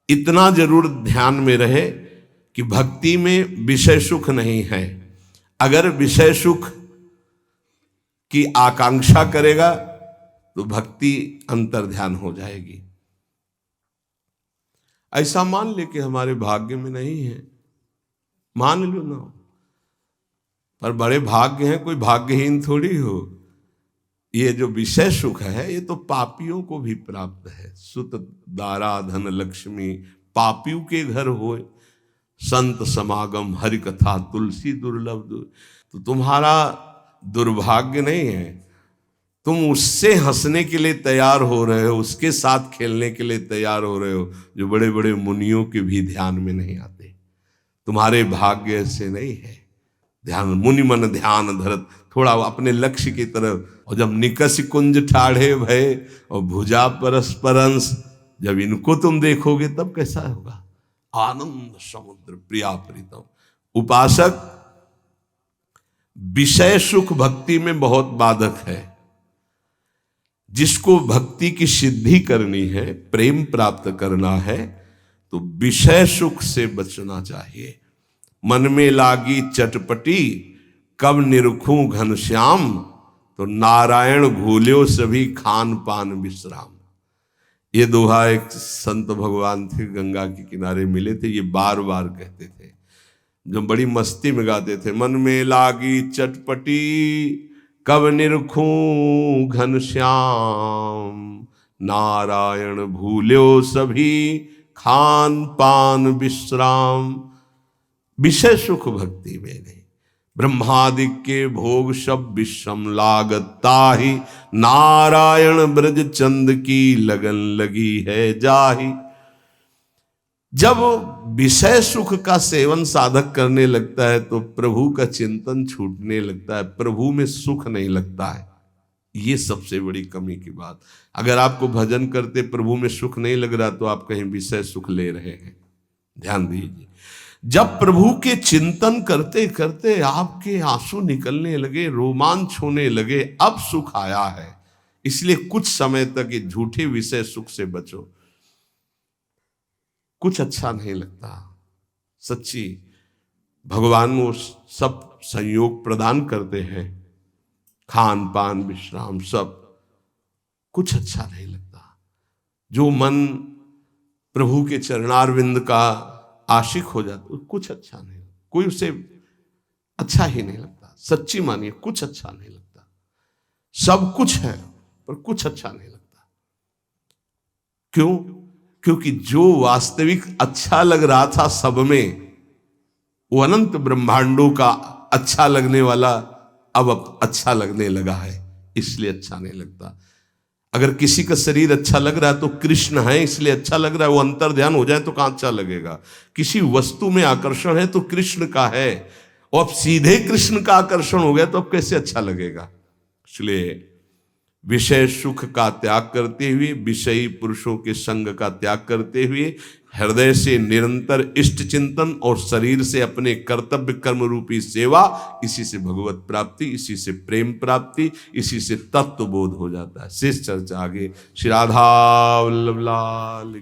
इतना जरूर ध्यान में रहे कि भक्ति में विषय सुख नहीं है। अगर विषय सुख की आकांक्षा करेगा तो भक्ति अंतर्ध्यान हो जाएगी। ऐसा मान ले कि हमारे भाग्य में नहीं है, मान लो ना, पर बड़े भाग्य हैं, कोई भाग्यहीन थोड़ी हो। ये जो विषय सुख है ये तो पापियों को भी प्राप्त है। सुत दारा धन लक्ष्मी पापियों के घर होए, संत समागम हरि कथा तुलसी दुर्लभ। तो तुम्हारा दुर्भाग्य नहीं है, तुम उससे हंसने के लिए तैयार हो रहे हो, उसके साथ खेलने के लिए तैयार हो रहे हो, जो बड़े बड़े मुनियों के भी ध्यान में नहीं आते। तुम्हारे भाग्य से नहीं है। ध्यान मुनि मन ध्यान धरत, थोड़ा अपने लक्ष्य की तरफ। और जब निकस कुंज ठाढ़े भय और भुजा परस्परंस, जब इनको तुम देखोगे तब कैसा होगा? आनंद समुद्र प्रिया प्रीतम। उपासक विषय सुख भक्ति में बहुत बाधक है। जिसको भक्ति की सिद्धि करनी है, प्रेम प्राप्त करना है, तो विषय सुख से बचना चाहिए। मन में लागी चटपटी कब निरखूं घनश्याम, तो नारायण भूल्यो सभी खान पान विश्राम। ये दोहा एक संत भगवान थे, गंगा के किनारे मिले थे, ये बार बार कहते थे, जो बड़ी मस्ती में गाते थे। मन में लागी चटपटी कब निरखूं घनश्याम, नारायण भूल्यो सभी खान पान विश्राम। विषय सुख भक्ति में नहीं, ब्रह्मादि के भोग सब विषम लागता ही, नारायण ब्रज चंद की लगन लगी है जाही। जब विषय सुख का सेवन साधक करने लगता है तो प्रभु का चिंतन छूटने लगता है, प्रभु में सुख नहीं लगता है। ये सबसे बड़ी कमी की बात। अगर आपको भजन करते प्रभु में सुख नहीं लग रहा तो आप कहीं विषय सुख ले रहे हैं। ध्यान दीजिए, जब प्रभु के चिंतन करते करते आपके आंसू निकलने लगे, रोमांच होने लगे, अब सुख आया है। इसलिए कुछ समय तक ये झूठे विषय सुख से बचो, कुछ अच्छा नहीं लगता। सच्ची भगवान वो सब संयोग प्रदान करते हैं, खान पान विश्राम सब, कुछ अच्छा नहीं लगता। जो मन प्रभु के चरणारविंद का आशिक हो जाता, कुछ अच्छा नहीं, कोई उसे अच्छा ही नहीं लगता। सच्ची मानिए, कुछ अच्छा नहीं लगता। सब कुछ है पर कुछ अच्छा नहीं लगता। क्यों? क्योंकि जो वास्तविक अच्छा लग रहा था सब में, वो अनंत ब्रह्मांडों का अच्छा लगने वाला अब अच्छा लगने लगा है, इसलिए अच्छा नहीं लगता। अगर किसी का शरीर अच्छा लग रहा है तो कृष्ण है इसलिए अच्छा लग रहा है, वो अंतर ध्यान हो जाए तो कहां अच्छा लगेगा। किसी वस्तु में आकर्षण है तो कृष्ण का है, और अब सीधे कृष्ण का आकर्षण हो गया तो अब कैसे अच्छा लगेगा। इसलिए विषय सुख का त्याग करते हुए, विषयी पुरुषों के संग का त्याग करते हुए, हृदय से निरंतर इष्ट चिंतन और शरीर से अपने कर्तव्य कर्म रूपी सेवा, इसी से भगवत प्राप्ति, इसी से प्रेम प्राप्ति, इसी से तत्व बोध हो जाता है। शेष चर्चा आगे। श्री राधा वल्लभ लाल।